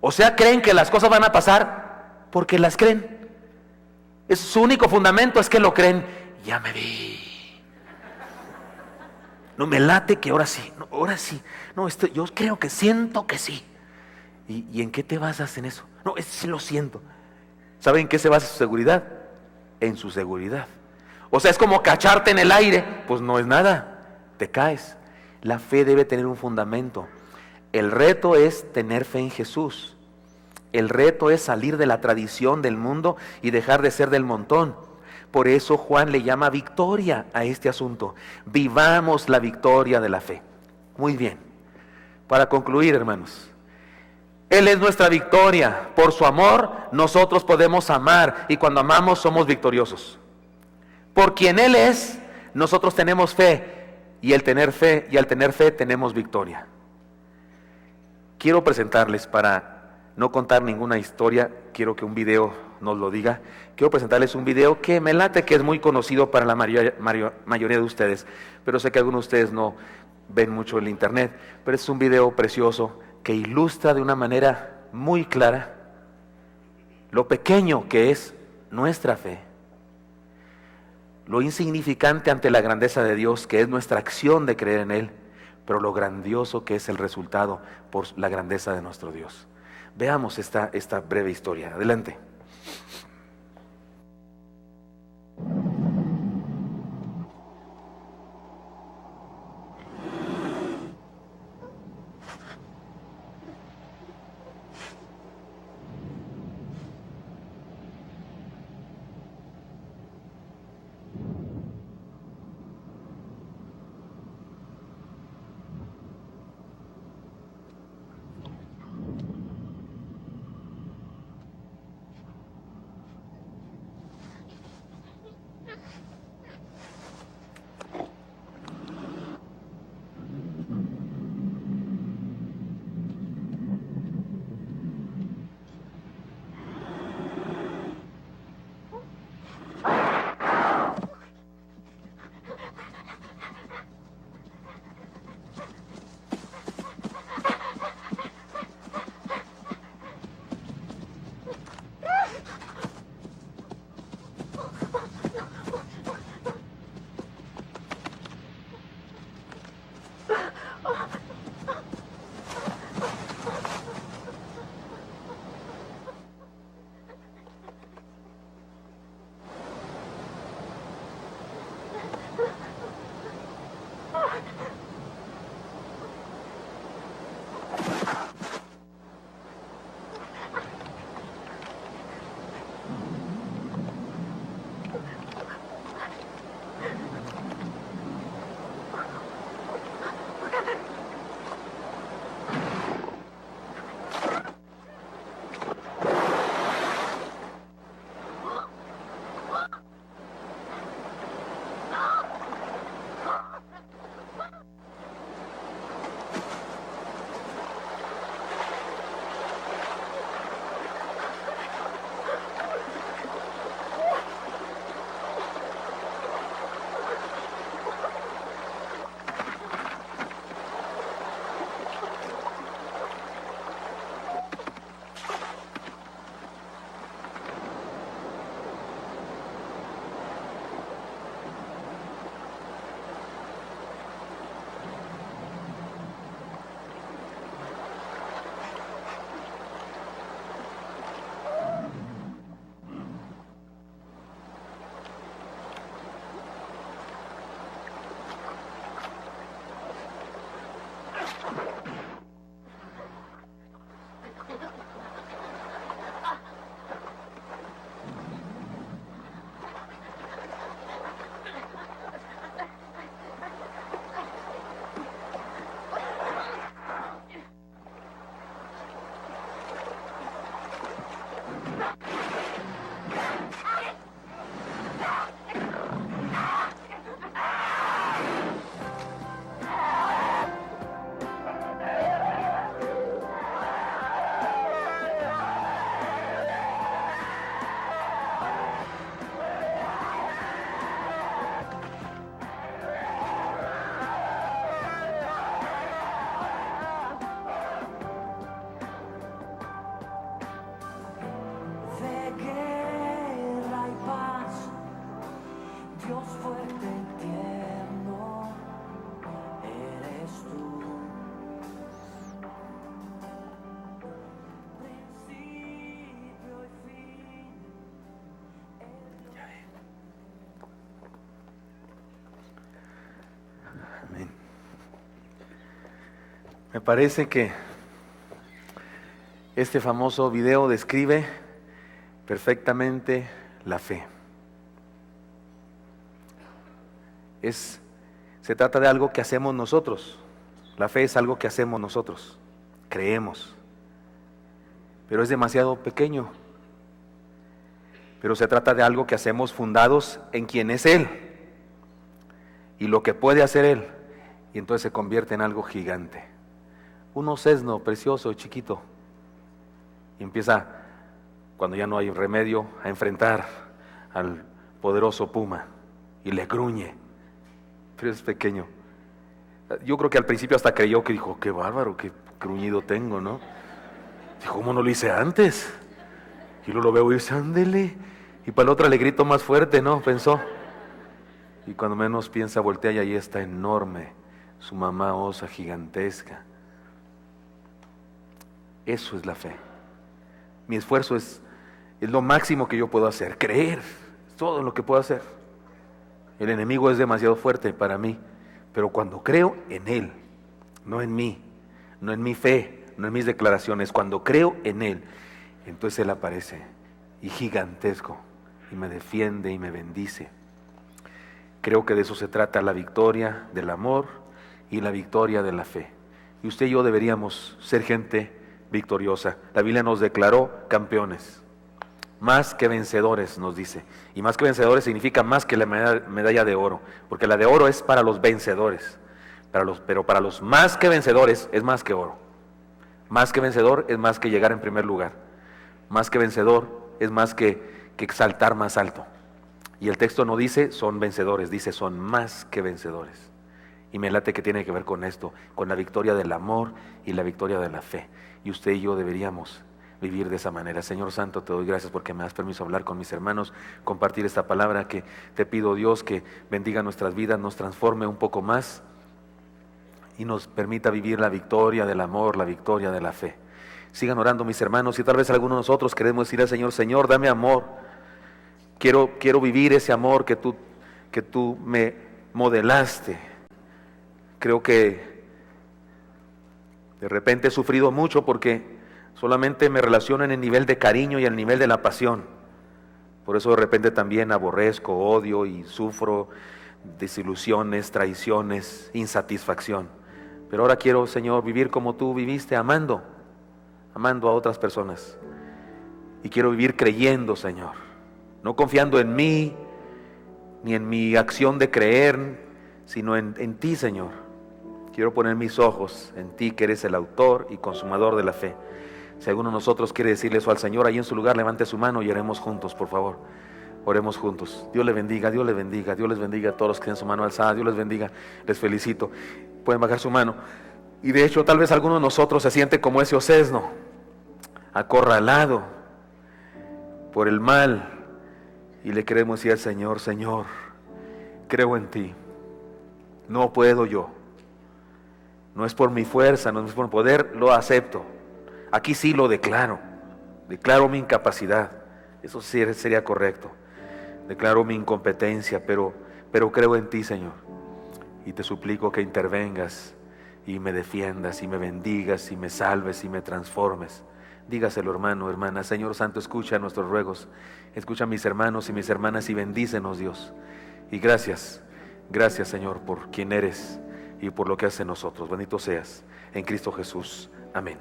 O sea, creen que las cosas van a pasar porque las creen. Su único fundamento es que lo creen. Ya me vi. No me late que ahora sí. No, ahora sí. No, yo creo que siento que sí. ¿Y en qué te basas en eso? No, sí lo siento. ¿Saben en qué se basa su seguridad? En su seguridad. O sea, es como cacharte en el aire. Pues no es nada. Te caes. La fe debe tener un fundamento. El reto es tener fe en Jesús. El reto es salir de la tradición del mundo y dejar de ser del montón. Por eso Juan le llama victoria a este asunto. Vivamos la victoria de la fe. Muy bien. Para concluir, hermanos, Él es nuestra victoria. Por su amor nosotros podemos amar y cuando amamos somos victoriosos. Por quien Él es, nosotros tenemos fe y al tener fe tenemos victoria. Quiero presentarles, para no contar ninguna historia, quiero que un video nos lo diga. Quiero presentarles un video que me late que es muy conocido para la mayoría de ustedes, pero sé que algunos de ustedes no ven mucho el internet, pero es un video precioso que ilustra de una manera muy clara lo pequeño que es nuestra fe, lo insignificante ante la grandeza de Dios que es nuestra acción de creer en Él, pero lo grandioso que es el resultado por la grandeza de nuestro Dios. Veamos esta breve historia. Adelante. Me parece que este famoso video describe perfectamente la fe. Se trata de algo que hacemos nosotros. La fe es algo que hacemos nosotros. Creemos. Pero es demasiado pequeño. Pero se trata de algo que hacemos fundados en quien es Él y lo que puede hacer Él, y entonces se convierte en algo gigante. Un osesno precioso, chiquito, y empieza, cuando ya no hay remedio, a enfrentar al poderoso puma y le gruñe, pero es pequeño. Yo creo que al principio hasta creyó que dijo, qué bárbaro, qué gruñido tengo, ¿no? Dijo, ¿cómo no lo hice antes? Y luego lo veo y dice, ándele. Y para la otra le grito más fuerte, ¿no? Pensó. Y cuando menos piensa, voltea y ahí está enorme, su mamá osa gigantesca. Eso es la fe. Mi esfuerzo es lo máximo que yo puedo hacer, creer, es todo lo que puedo hacer. El enemigo es demasiado fuerte para mí, pero cuando creo en Él, no en mí, no en mi fe, no en mis declaraciones, cuando creo en Él, entonces Él aparece y gigantesco y me defiende y me bendice. Creo que de eso se trata la victoria del amor y la victoria de la fe. Y usted y yo deberíamos ser gente victoriosa. La Biblia nos declaró campeones, más que vencedores, nos dice. Y más que vencedores significa más que la medalla de oro, porque la de oro es para los vencedores, pero para los más que vencedores es más que oro. Más que vencedor es más que llegar en primer lugar. Más que vencedor es más que saltar más alto. Y el texto no dice son vencedores, dice son más que vencedores. Y me late que tiene que ver con esto, con la victoria del amor y la victoria de la fe. Y usted y yo deberíamos vivir de esa manera. Señor Santo, te doy gracias porque me das permiso hablar con mis hermanos, compartir esta palabra que te pido, Dios, que bendiga nuestras vidas, nos transforme un poco más y nos permita vivir la victoria del amor, la victoria de la fe. Sigan orando mis hermanos, y tal vez algunos de nosotros queremos decir al Señor, Señor, dame amor. Quiero vivir ese amor que tú me modelaste. Creo que de repente he sufrido mucho porque solamente me relaciono en el nivel de cariño y el nivel de la pasión. Por eso de repente también aborrezco, odio y sufro desilusiones, traiciones, insatisfacción. Pero ahora quiero, Señor, vivir como tú viviste, amando a otras personas. Y quiero vivir creyendo, Señor, no confiando en mí, ni en mi acción de creer, sino en ti, Señor. Quiero poner mis ojos en ti, que eres el autor y consumador de la fe. Si alguno de nosotros quiere decirle eso al Señor, ahí en su lugar, levante su mano y oremos juntos, por favor. Oremos juntos. Dios le bendiga, Dios le bendiga, Dios les bendiga a todos los que tienen su mano alzada. Dios les bendiga, les felicito. Pueden bajar su mano. Y de hecho, tal vez alguno de nosotros se siente como ese osesno, acorralado por el mal. Y le queremos decir al Señor, Señor, creo en ti. No puedo yo. No es por mi fuerza, no es por mi poder, lo acepto. Aquí sí lo declaro. Declaro mi incapacidad. Eso sí sería correcto. Declaro mi incompetencia, pero creo en ti, Señor. Y te suplico que intervengas y me defiendas y me bendigas y me salves y me transformes. Dígaselo, hermano, hermana. Señor Santo, escucha nuestros ruegos. Escucha a mis hermanos y mis hermanas y bendícenos, Dios. Y gracias, Señor, por quien eres y por lo que haces en nosotros. Bendito seas en Cristo Jesús. Amén.